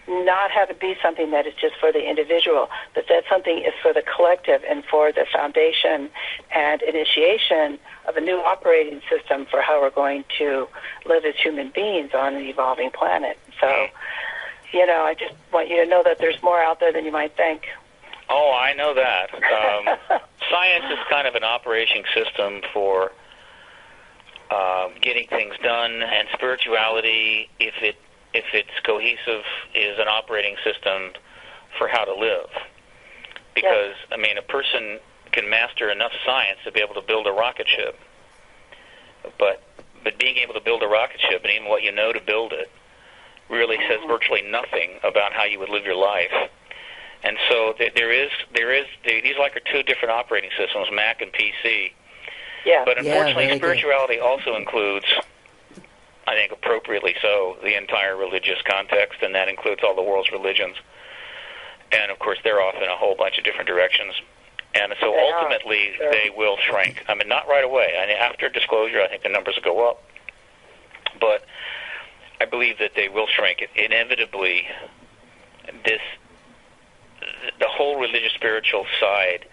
not have it be something that is just for the individual, but that something is for the collective and for the foundation and initiation of a new operating system for how we're going to live as human beings on an evolving planet. So, I just want you to know that there's more out there than you might think. Oh, I know that. Science is kind of an operating system for getting things done, and spirituality, if it's cohesive, is an operating system for how to live. Because, yes. A person can master enough science to be able to build a rocket ship. But being able to build a rocket ship, and even what you know to build it, really says virtually nothing about how you would live your life. And so these are two different operating systems, Mac and PC. Yeah. But unfortunately, really spirituality also includes, I think appropriately so, the entire religious context, and that includes all the world's religions. And, of course, they're off in a whole bunch of different directions. And so ultimately, they will shrink. Not right away. After disclosure, I think the numbers will go up. But I believe that they will shrink. Inevitably, the whole religious spiritual side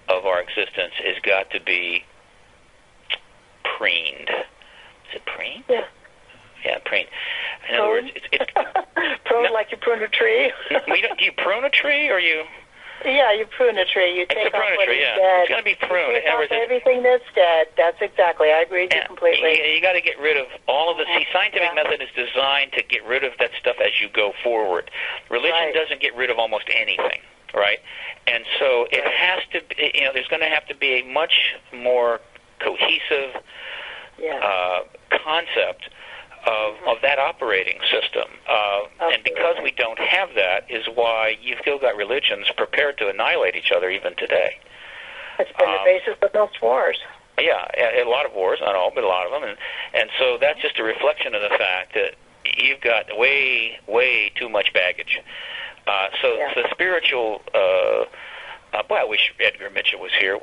of our existence has got to be preened. Is it preened? Yeah. Yeah, preened. In other words, it's prune like you prune a tree. Do you prune a tree, or you? Yeah, you prune a tree. You take off what is dead. It's going to be pruned. Take off everything that's dead. That's exactly. I agree with you completely. You got to get rid of all of the. See, scientific method is designed to get rid of that stuff as you go forward. Religion doesn't get rid of almost anything, right? And so it has to. There's going to have to be a much more cohesive concept of that operating system. And because we don't have that is why you've still got religions prepared to annihilate each other even today. It's been the basis of most wars. Yeah, a lot of wars, not all, but a lot of them. And so that's just a reflection of the fact that you've got way, way too much baggage. So the spiritual... boy, I wish Edgar Mitchell was here.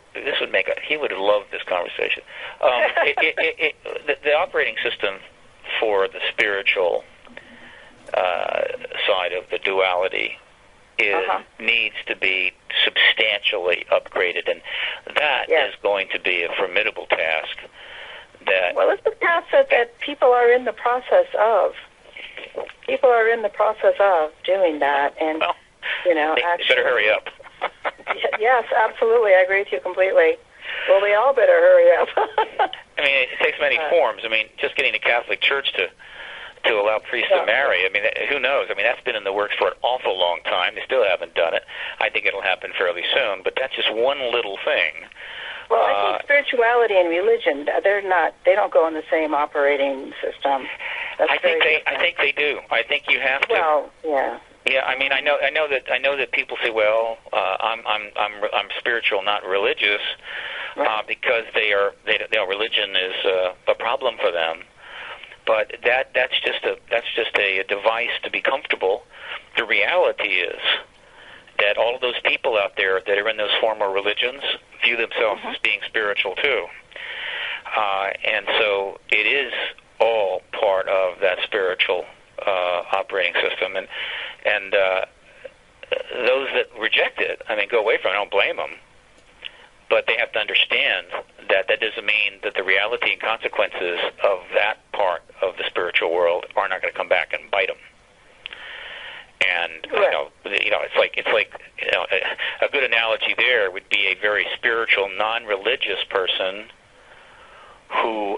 He would have loved this conversation. The operating system for the spiritual side of the duality needs to be substantially upgraded, and that is going to be a formidable task. It's a task that people are in the process of. People are in the process of doing that, and they better hurry up. Yes, absolutely. I agree with you completely. Well, we all better hurry up. It takes many forms. Just getting the Catholic Church to allow priests to marry, who knows? That's been in the works for an awful long time. They still haven't done it. I think it'll happen fairly soon, but that's just one little thing. Well, I think spirituality and religion, they don't go in the same operating system. I think they do. I think you have to. Well, yeah. Yeah, I know that people say, well, I'm spiritual, not religious, because religion is a problem for them. But that's just a device to be comfortable. The reality is that all of those people out there that are in those former religions view themselves as being spiritual too, and so it is all part of that spiritual operating system, and those that reject it, go away from it. I don't blame them, But they have to understand that that doesn't mean that the reality and consequences of that part of the spiritual world are not going to come back and bite them. And it's like a good analogy there would be a very spiritual, non-religious person who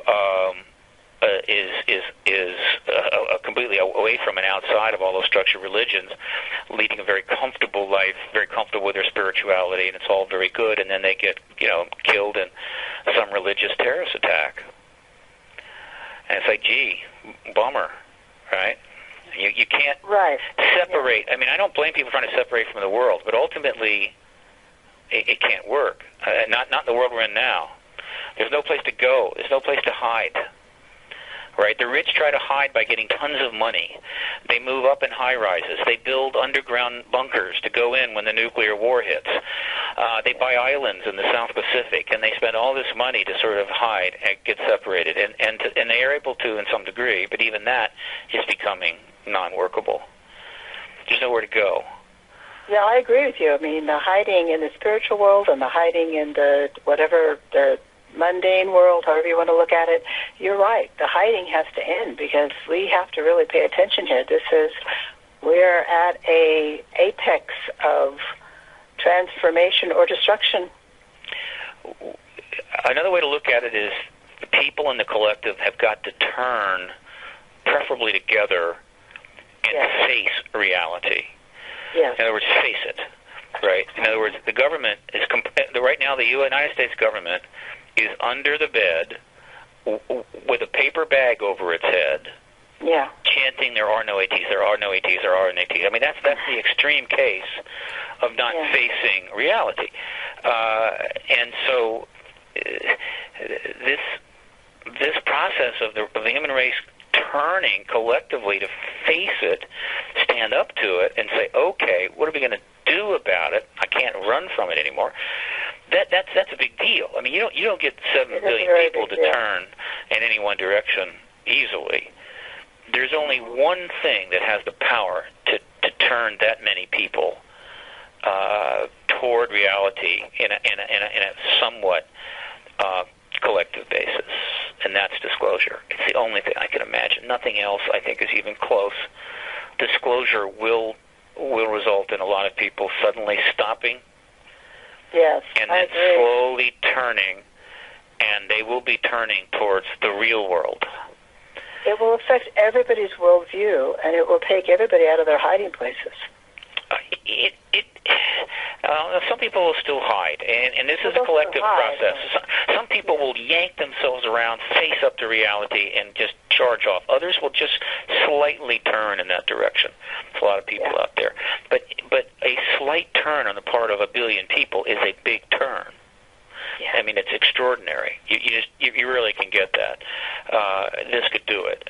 is completely away from and outside of all those structured religions, leading a very comfortable life, very comfortable with their spirituality, and it's all very good, and then they get killed in some religious terrorist attack. And it's like, gee, bummer, right? You can't separate. I mean, I don't blame people trying to separate from the world, but ultimately it can't work. Not in the world we're in now. There's no place to go. There's no place to hide. Right? The rich try to hide by getting tons of money. They move up in high-rises. They build underground bunkers to go in when the nuclear war hits. They buy islands in the South Pacific, and they spend all this money to sort of hide and get separated. And they are able to in some degree, but even that is becoming non-workable. There's nowhere to go. Yeah, I agree with you. I mean, the hiding in the spiritual world and the hiding in the mundane world, however you want to look at it, you're right. The hiding has to end because we have to really pay attention here. We're at a apex of transformation or destruction. Another way to look at it is the people in the collective have got to turn, preferably together, and face reality. Yes. In other words, face it. Right? In other words, the government is right now. The United States government is under the bed with a paper bag over its head, chanting, "There are no ATs, there are no ATs, there are no ATs." I mean, that's the extreme case of not facing reality. And so this process of the human race turning collectively to face it, stand up to it, and say, "Okay, what are we going to do about it? I can't run from it anymore." That's a big deal. I mean, you don't get 7 billion people to turn in any one direction easily. There's only one thing that has the power to turn that many people toward reality in a somewhat collective basis, and that's disclosure. It's the only thing I can imagine. Nothing else, I think, is even close. Disclosure will result in a lot of people suddenly stopping. Yes, and then slowly turning, and they will be turning towards the real world. It will affect everybody's worldview, and it will take everybody out of their hiding places. Some people will still hide, and this is a collective process. Some people will yank themselves around, face up to reality, and just charge off. Others will just slightly turn in that direction. There's a lot of people out there. But a slight turn on the part of 1 billion people is a big turn. Yeah. I mean, it's extraordinary. You really can get that. This could do it.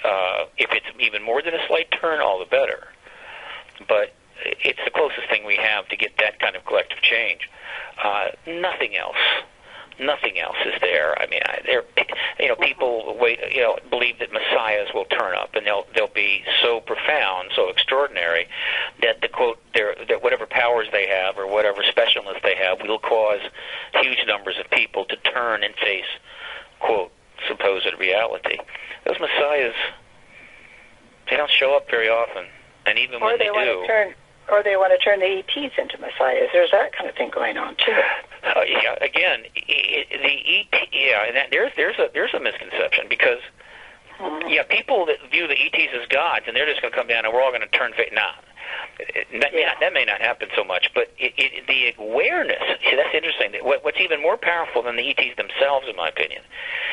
If it's even more than a slight turn, all the better. But it's the closest thing we have to get that kind of collective change. Nothing else is there. I mean, people believe that messiahs will turn up, and they'll be so profound, so extraordinary that that whatever powers they have or whatever specialness they have will cause huge numbers of people to turn and face, quote, supposed reality. Those messiahs, they don't show up very often, and even when they do. Or they want to turn the ETs into messiahs. There's that kind of thing going on too. Again, the ET. And there's a misconception because people that view the ETs as gods and they're just going to come down and we're all going to turn face. Nah, that may not happen so much. But the awareness. See, that's interesting. What's even more powerful than the ETs themselves, in my opinion,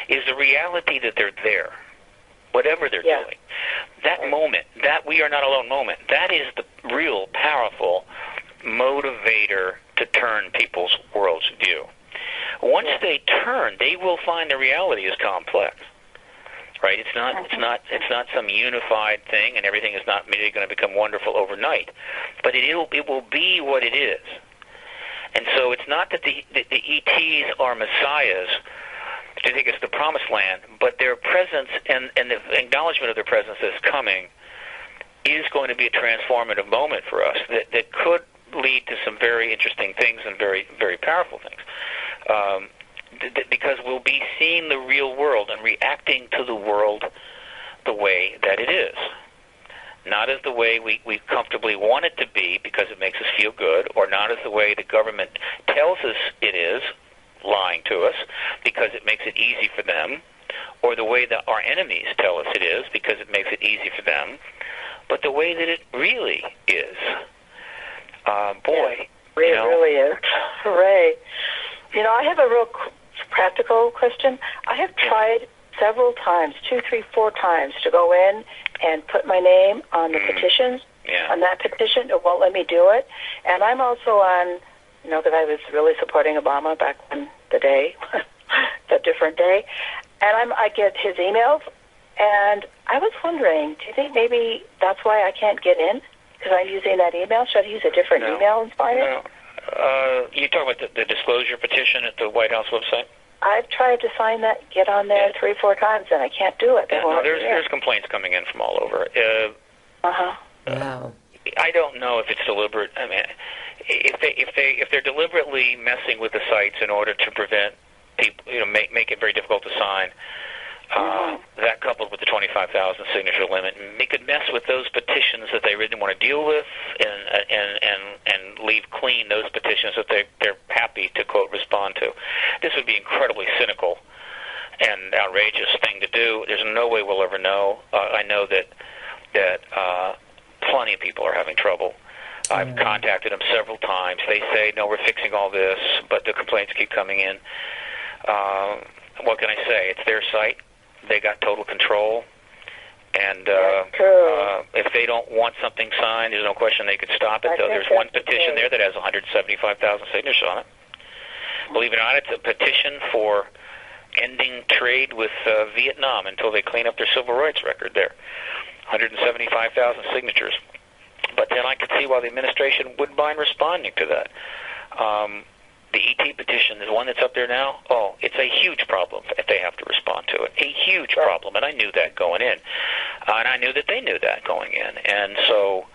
is the reality that they're there. Whatever they're doing, that moment, that we are not alone moment, that is the real powerful motivator to turn people's world's view. Once they turn, they will find the reality is complex. Right? It's not some unified thing, and everything is not maybe going to become wonderful overnight. But it will be what it is. And so it's not that the ETs are messiahs to take us to the promised land, but their presence and the acknowledgement of their presence that's coming is going to be a transformative moment for us that could lead to some very interesting things and very, very powerful things. because we'll be seeing the real world and reacting to the world the way that it is. Not as the way we comfortably want it to be because it makes us feel good, or not as the way the government tells us it is, lying to us because it makes it easy for them, or the way that our enemies tell us it is because it makes it easy for them, but the way that it really is. Boy, yeah, it really is. Hooray. I have a real practical question. I have tried several times, 2, 3, 4 times, to go in and put my name on the petitions, on that petition. It won't let me do it. And I'm also on, because I was really supporting Obama back in the day, the different day. And I get his emails, and I was wondering, do you think maybe that's why I can't get in? Because I'm using that email? Should I use a different email and find it? You talking about the disclosure petition at the White House website? I've tried to sign that, get on there 3, 4 times, and I can't do it. There's complaints coming in from all over. Wow. I don't know if it's deliberate. I mean, if they're deliberately messing with the sites in order to prevent people, make it very difficult to sign. That coupled with the 25,000 signature limit, they could mess with those petitions that they really want to deal with, and leave clean those petitions that they're happy to quote respond to. This would be incredibly cynical and outrageous thing to do. There's no way we'll ever know. I know that plenty of people are having trouble. I've contacted them several times. They say, no, we're fixing all this, but the complaints keep coming in. What can I say? It's their site. They got total control. And if they don't want something signed, there's no question they could stop it. There's one petition there that has 175,000 signatures on it. Believe it or not, it's a petition for ending trade with Vietnam until they clean up their civil rights record there. 175,000 signatures. But then I could see why the administration wouldn't mind responding to that. The ET petition, the one that's up there now, it's a huge problem if they have to respond to it. A huge problem, and I knew that going in. And I knew that they knew that going in. And so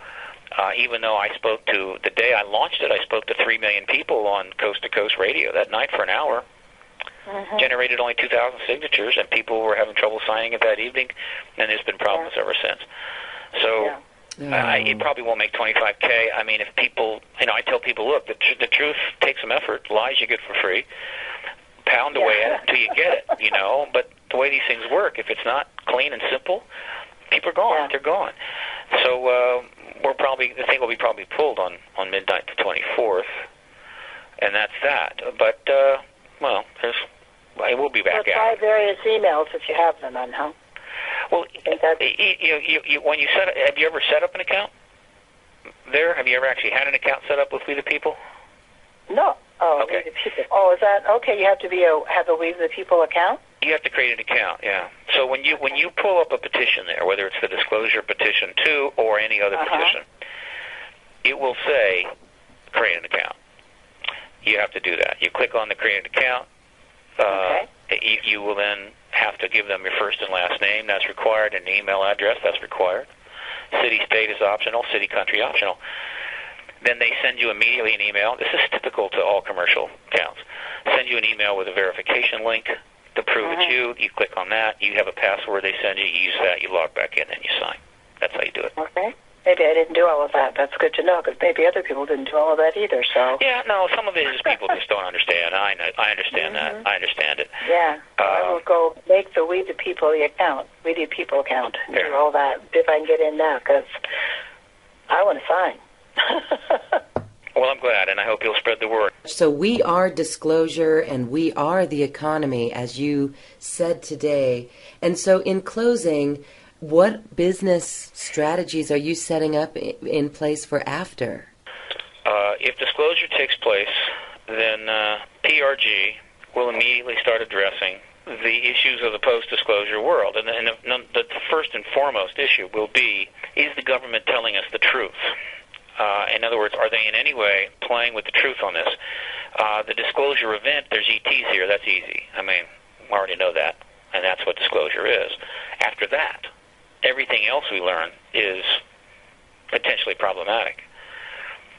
even though the day I launched it, I spoke to 3 million people on coast-to-coast radio that night for an hour, generated only 2,000 signatures, and people were having trouble signing it that evening, and there's been problems ever since. So... it probably won't make 25K. I mean, if people, I tell people, look, the truth takes some effort. Lies you get for free. Pound away at it until you get it, But the way these things work, if it's not clean and simple, people are gone. Yeah. They're gone. So the thing will be probably pulled on midnight the 24th, and that's that. But, it will be back out. Try various emails if you have them then, huh? Well, when you have you ever set up an account there? Have you ever actually had an account set up with We the People? No. Oh, okay. We the People. Oh, is that okay? You have to have a We the People account. You have to create an account, yeah. So when you pull up a petition there, whether it's the Disclosure Petition 2 or any other petition, it will say create an account. You have to do that. You click on the create an account. You will then have to give them your first and last name. That's required. An email address. That's required. City, state is optional. City, country, optional. Then they send you immediately an email. This is typical to all commercial accounts. Send you an email with a verification link to prove it's you. You click on that. You have a password they send you. You use that. You log back in, and you sign. That's how you do it. Okay. Maybe I didn't do all of that. That's good to know, because maybe other people didn't do all of that either. So yeah, no, some of it is people just don't understand. I understand that. I understand it. Yeah, I will go make the We the People account, We the People account, and do all that if I can get in now, because I want to sign. Well, I'm glad, and I hope you'll spread the word. So we are disclosure, and we are the economy, as you said today. And so in closing, what business strategies are you setting up in place for after? If disclosure takes place, then PRG will immediately start addressing the issues of the post-disclosure world. And the first and foremost issue will be, is the government telling us the truth? In other words, are they in any way playing with the truth on this? The disclosure event, there's ETs here. That's easy. I mean, we already know that, and that's what disclosure is. After that, everything else we learn is potentially problematic.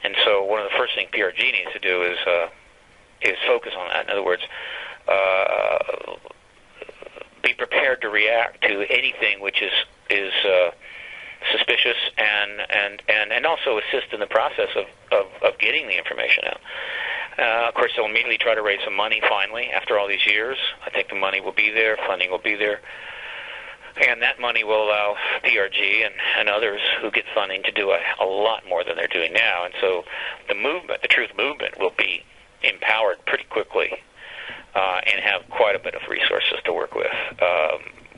And so one of the first things PRG needs to do is focus on that. In other words, be prepared to react to anything which is suspicious, and also assist in the process of getting the information out. Of course, they'll immediately try to raise some money finally after all these years. I think the money will be there, funding will be there, and that money will allow PRG and others who get funding to do a lot more than they're doing now. And so the movement, the truth movement, will be empowered pretty quickly and have quite a bit of resources to work with.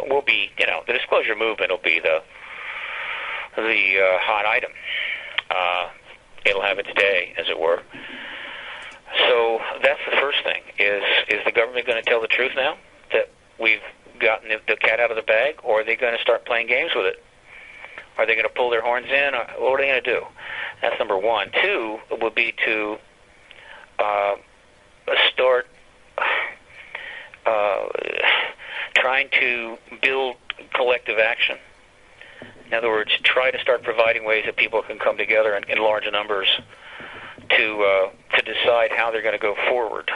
Will be, the disclosure movement will be the hot item. It'll have its day, as it were. So that's the first thing. Is the government going to tell the truth now that we've gotten the cat out of the bag, or are they going to start playing games with it? Are they going to pull their horns in? Or what are they going to do? That's number one. Two would be to start trying to build collective action. In other words, try to start providing ways that people can come together in large numbers to decide how they're going to go forward.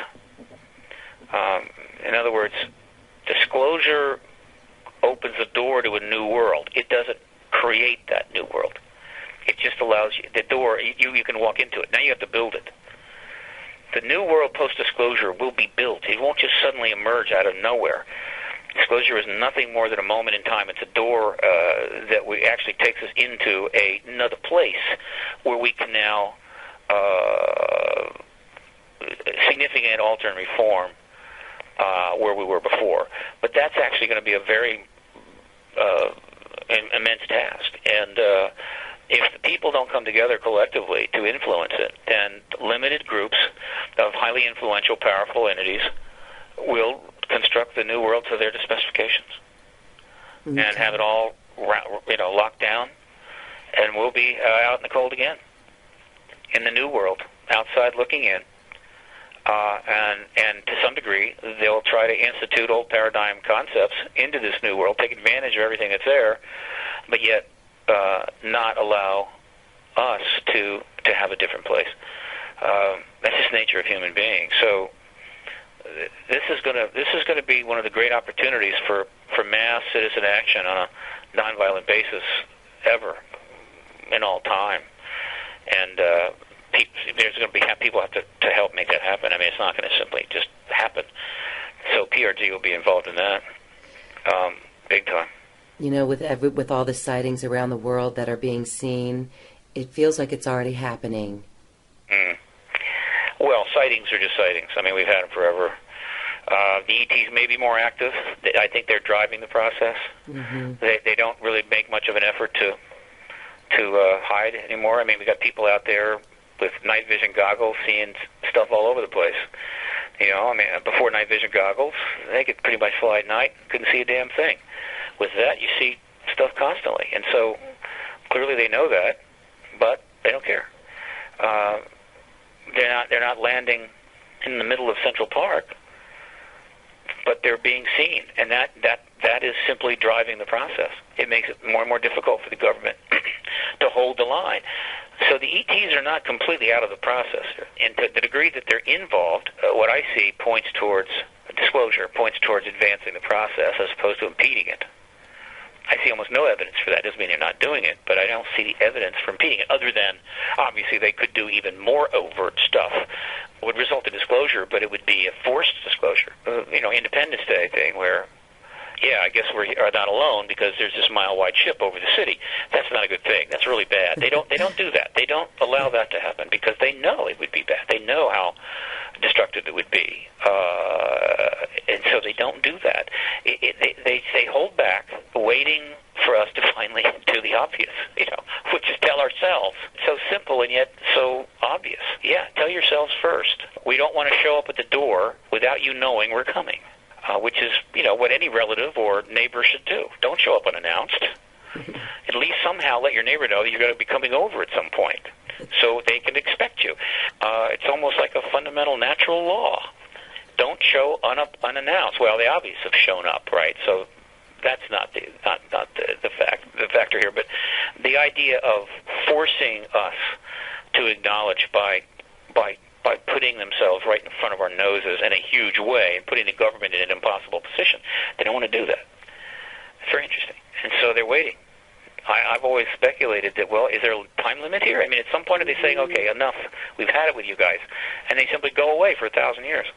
In other words, disclosure opens the door to a new world. It doesn't create that new world. It just allows you the door. You can walk into it. Now you have to build it. The new world post-disclosure will be built. It won't just suddenly emerge out of nowhere. Disclosure is nothing more than a moment in time. It's a door that actually takes us into another place where we can now significant alter and reform where we were before. But that's actually going to be a very immense task. And if the people don't come together collectively to influence it, then limited groups of highly influential, powerful entities will construct the new world to their specifications and have it all locked down, and we'll be out in the cold again in the new world, outside looking in. And to some degree, they'll try to institute old paradigm concepts into this new world, take advantage of everything that's there, but yet not allow us to have a different place. That's just the nature of human beings. So this is going to be one of the great opportunities for mass citizen action on a nonviolent basis ever in all time. And there's going to be people have to help make that happen. I mean, it's not going to simply just happen. So PRG will be involved in that big time. With all the sightings around the world that are being seen, it feels like it's already happening. Well, sightings are just sightings. I mean, we've had them forever. The ETs may be more active. I think they're driving the process. Mm-hmm. They don't really make much of an effort to hide anymore. I mean, we got people out there with night vision goggles seeing stuff all over the place. Before night vision goggles, they could pretty much fly at night, couldn't see a damn thing. With that, you see stuff constantly. And so clearly they know that, but they don't care. They're not landing in the middle of Central Park, but they're being seen, and that is simply driving the process. It makes it more and more difficult for the government to hold the line. So the ETs are not completely out of the process, and to the degree that they're involved, what I see points towards disclosure, points towards advancing the process as opposed to impeding it. I see almost no evidence for that. Doesn't mean they're not doing it, but I don't see the evidence for impeding it, other than, obviously, they could do even more overt stuff. It would result in disclosure, but it would be a forced disclosure. Independence Day thing where, I guess we are not alone because there's this mile-wide ship over the city. That's not a good thing. That's really bad. They don't do that. They don't allow that to happen because they know it would be bad. They know how destructive it would be. And so they don't do that. They hold back, waiting for us to finally do the obvious, which is tell ourselves. So simple and yet so obvious. Yeah, tell yourselves first. We don't want to show up at the door without you knowing we're coming, which is, what any relative or neighbor should do. Don't show up unannounced. At least somehow let your neighbor know that you're going to be coming over at some point so they can expect you. It's almost like a fundamental natural law. Don't show unannounced. Well, the obvious have shown up, right? So that's not the factor here. But the idea of forcing us to acknowledge by by putting themselves right in front of our noses in a huge way and putting the government in an impossible position. They don't want to do that. It's very interesting. And so they're waiting. I've always speculated that, well, is there a time limit here? I mean, at some point are they saying, okay, enough, we've had it with you guys, and they simply go away for 1,000 years.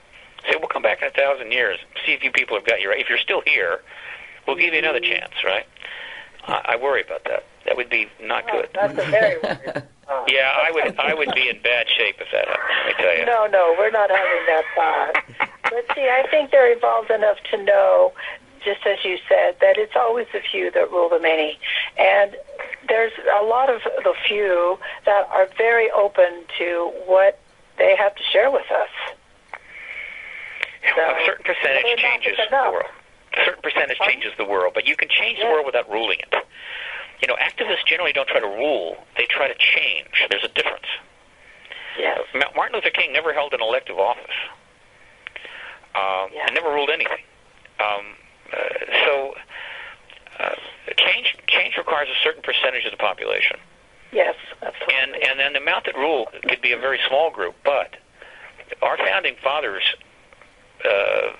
Say, we'll come back in 1,000 years, see if you people have got you right. If you're still here, we'll give you another chance, right? I worry about that. That would be not good. That's a very weird. Yeah, I would be in bad shape if that happened, let me tell you. No, we're not having that thought. But see, I think they're evolved enough to know, just as you said, that it's always the few that rule the many. And there's a lot of the few that are very open to what they have to share with us. So, a certain percentage changes the world. A certain percentage changes the world, but you can change the world without ruling it. You know, activists generally don't try to rule, they try to change. There's a difference. Yes. Martin Luther King never held an elective office. And never ruled anything. So change requires a certain percentage of the population. Yes, absolutely. And then the amount that rule could be a very small group, but our founding fathers, I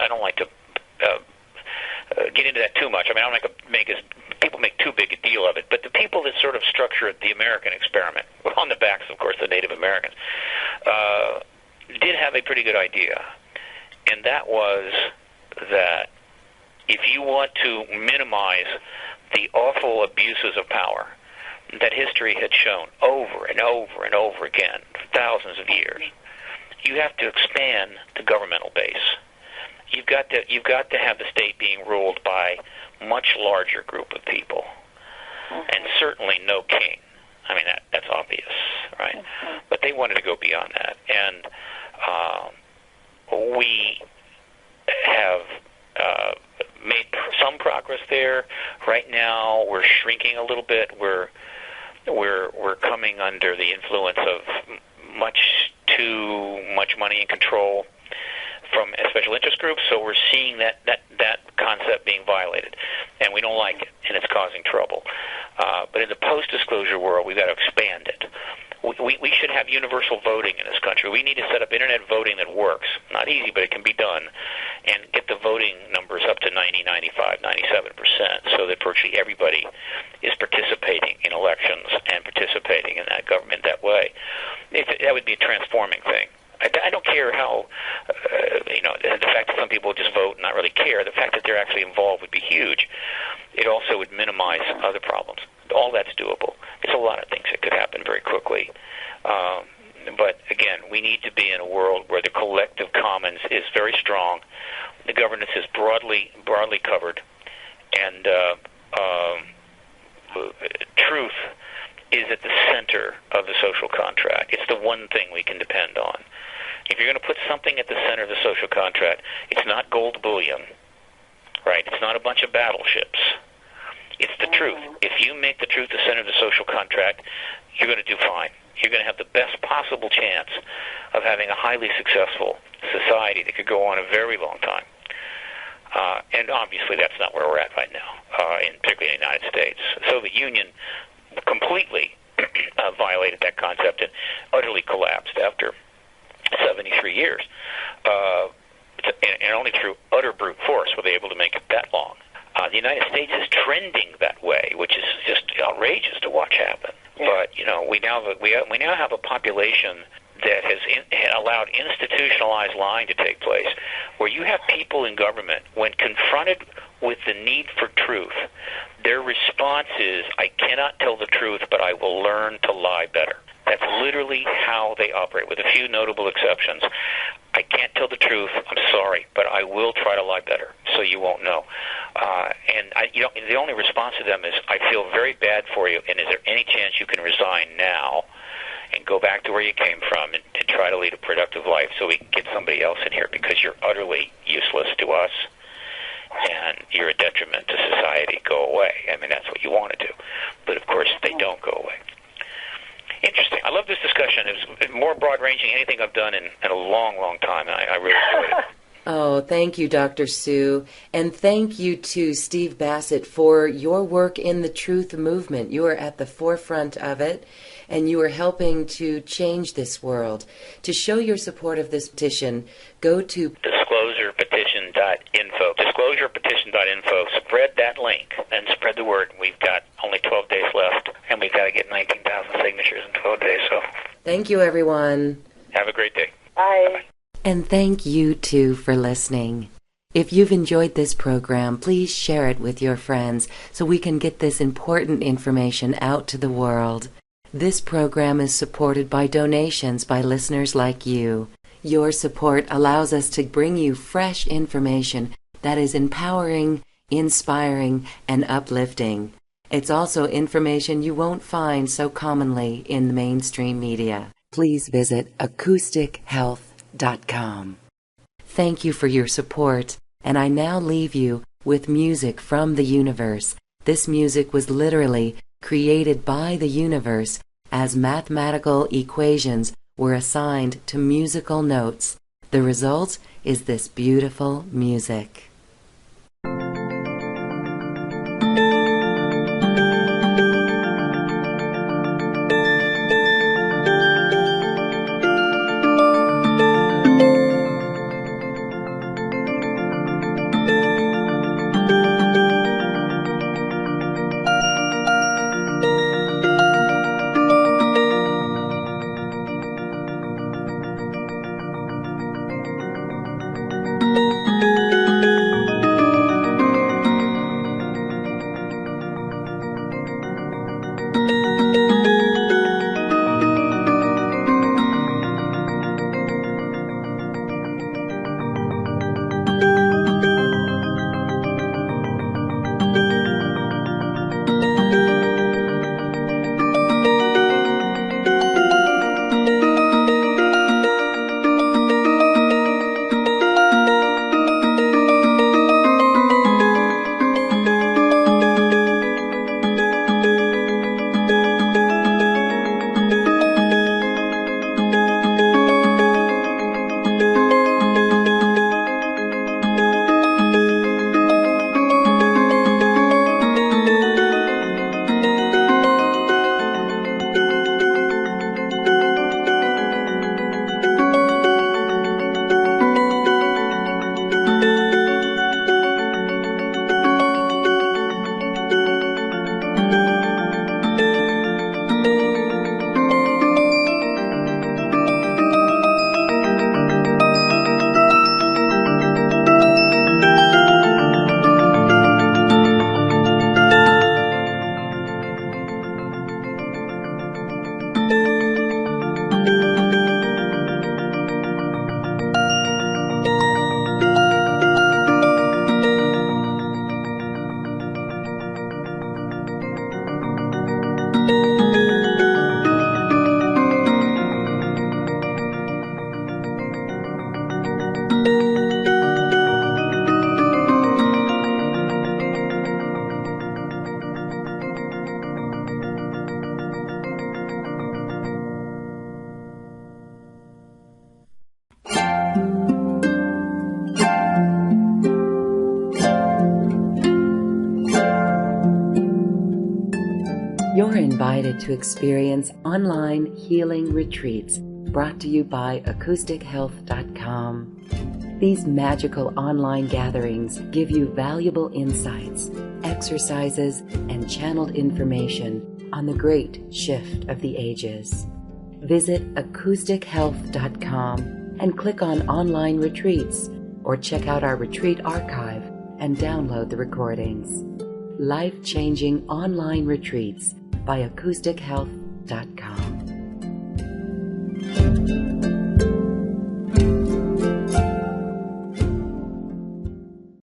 don't like to get into that too much. I mean, I don't like to people make too big a deal of it. But the people that sort of structured the American experiment, on the backs, of course, the Native Americans, did have a pretty good idea, and that was that if you want to minimize the awful abuses of power that history had shown over and over and over again for thousands of years, you have to expand the governmental base. You've got to have the state being ruled by a much larger group of people, and certainly no king. I mean, that's obvious, right? But they wanted to go beyond that, and we have made some progress there. Right now, we're shrinking a little bit. We're coming under the influence of much too much money and control from special interest groups, so we're seeing that concept being violated, and we don't like it, and it's causing trouble. But in the post-disclosure world, we've got to expand it. We should have universal voting in this country. We need to set up internet voting that works. Not easy, but it can be done, and get the voting numbers up to 90, 95, 97%, so that virtually everybody is participating in elections and participating in that government that way. That would be a transforming thing. I don't care how, the fact that some people just vote and not really care. The fact that they're actually involved would be huge. It also would minimize other problems. All that's doable. There's a lot of things that could happen very quickly. But, again, we need to be in a world where the collective commons is very strong, the governance is broadly covered, and truth is at the center of the social contract. It's the one thing we can depend on. If you're going to put something at the center of the social contract, it's not gold bullion, right? It's not a bunch of battleships. It's the truth. If you make the truth the center of the social contract, you're going to do fine. You're going to have the best possible chance of having a highly successful society that could go on a very long time. And obviously that's not where we're at right now, particularly in the United States. The Soviet Union completely violated that concept and utterly collapsed after 73 years. And only through utter brute force were they able to make it that long. The United States is trending that way, which is just outrageous to watch happen. Yeah. But, we now have a population that has allowed institutionalized lying to take place, where you have people in government, when confronted with the need for truth, their response is, I cannot tell the truth, but I will learn to lie better. That's literally how they operate, with a few notable exceptions. I can't tell the truth, I'm sorry, but I will try to lie better, so you won't know. The only response to them is, I feel very bad for you, and is there any chance you can resign now and go back to where you came from and try to lead a productive life so we can get somebody else in here, because you're utterly useless to us and you're a detriment to society. Go away. I mean, that's what you want to do. But, of course, they don't go away. Interesting. I love this discussion. It was more broad-ranging than anything I've done in a long, long time, and I really enjoyed it. Oh, thank you, Dr. Sue. And thank you to Steve Bassett for your work in the truth movement. You are at the forefront of it, and you are helping to change this world. To show your support of this petition, go to disclosurepetition.info. Disclosurepetition.info. Spread that link and spread the word. We've got only 12 days left, and we've got to get 19,000 signatures in 12 days. So, thank you, everyone. Have a great day. Bye. Bye. And thank you, too, for listening. If you've enjoyed this program, please share it with your friends so we can get this important information out to the world. This program is supported by donations by listeners like you. Your support allows us to bring you fresh information that is empowering, inspiring, and uplifting. It's also information you won't find so commonly in the mainstream media. Please visit acoustichealth.com. Thank you for your support, and I now leave you with music from the universe. This music was literally created by the universe as mathematical equations were assigned to musical notes. The result is this beautiful music. You're invited to experience online healing retreats brought to you by acoustichealth.com. These magical online gatherings give you valuable insights, exercises, and channeled information on the great shift of the ages. Visit acoustichealth.com and click on online retreats, or check out our retreat archive and download the recordings. Life-changing online retreats by acoustichealth.com.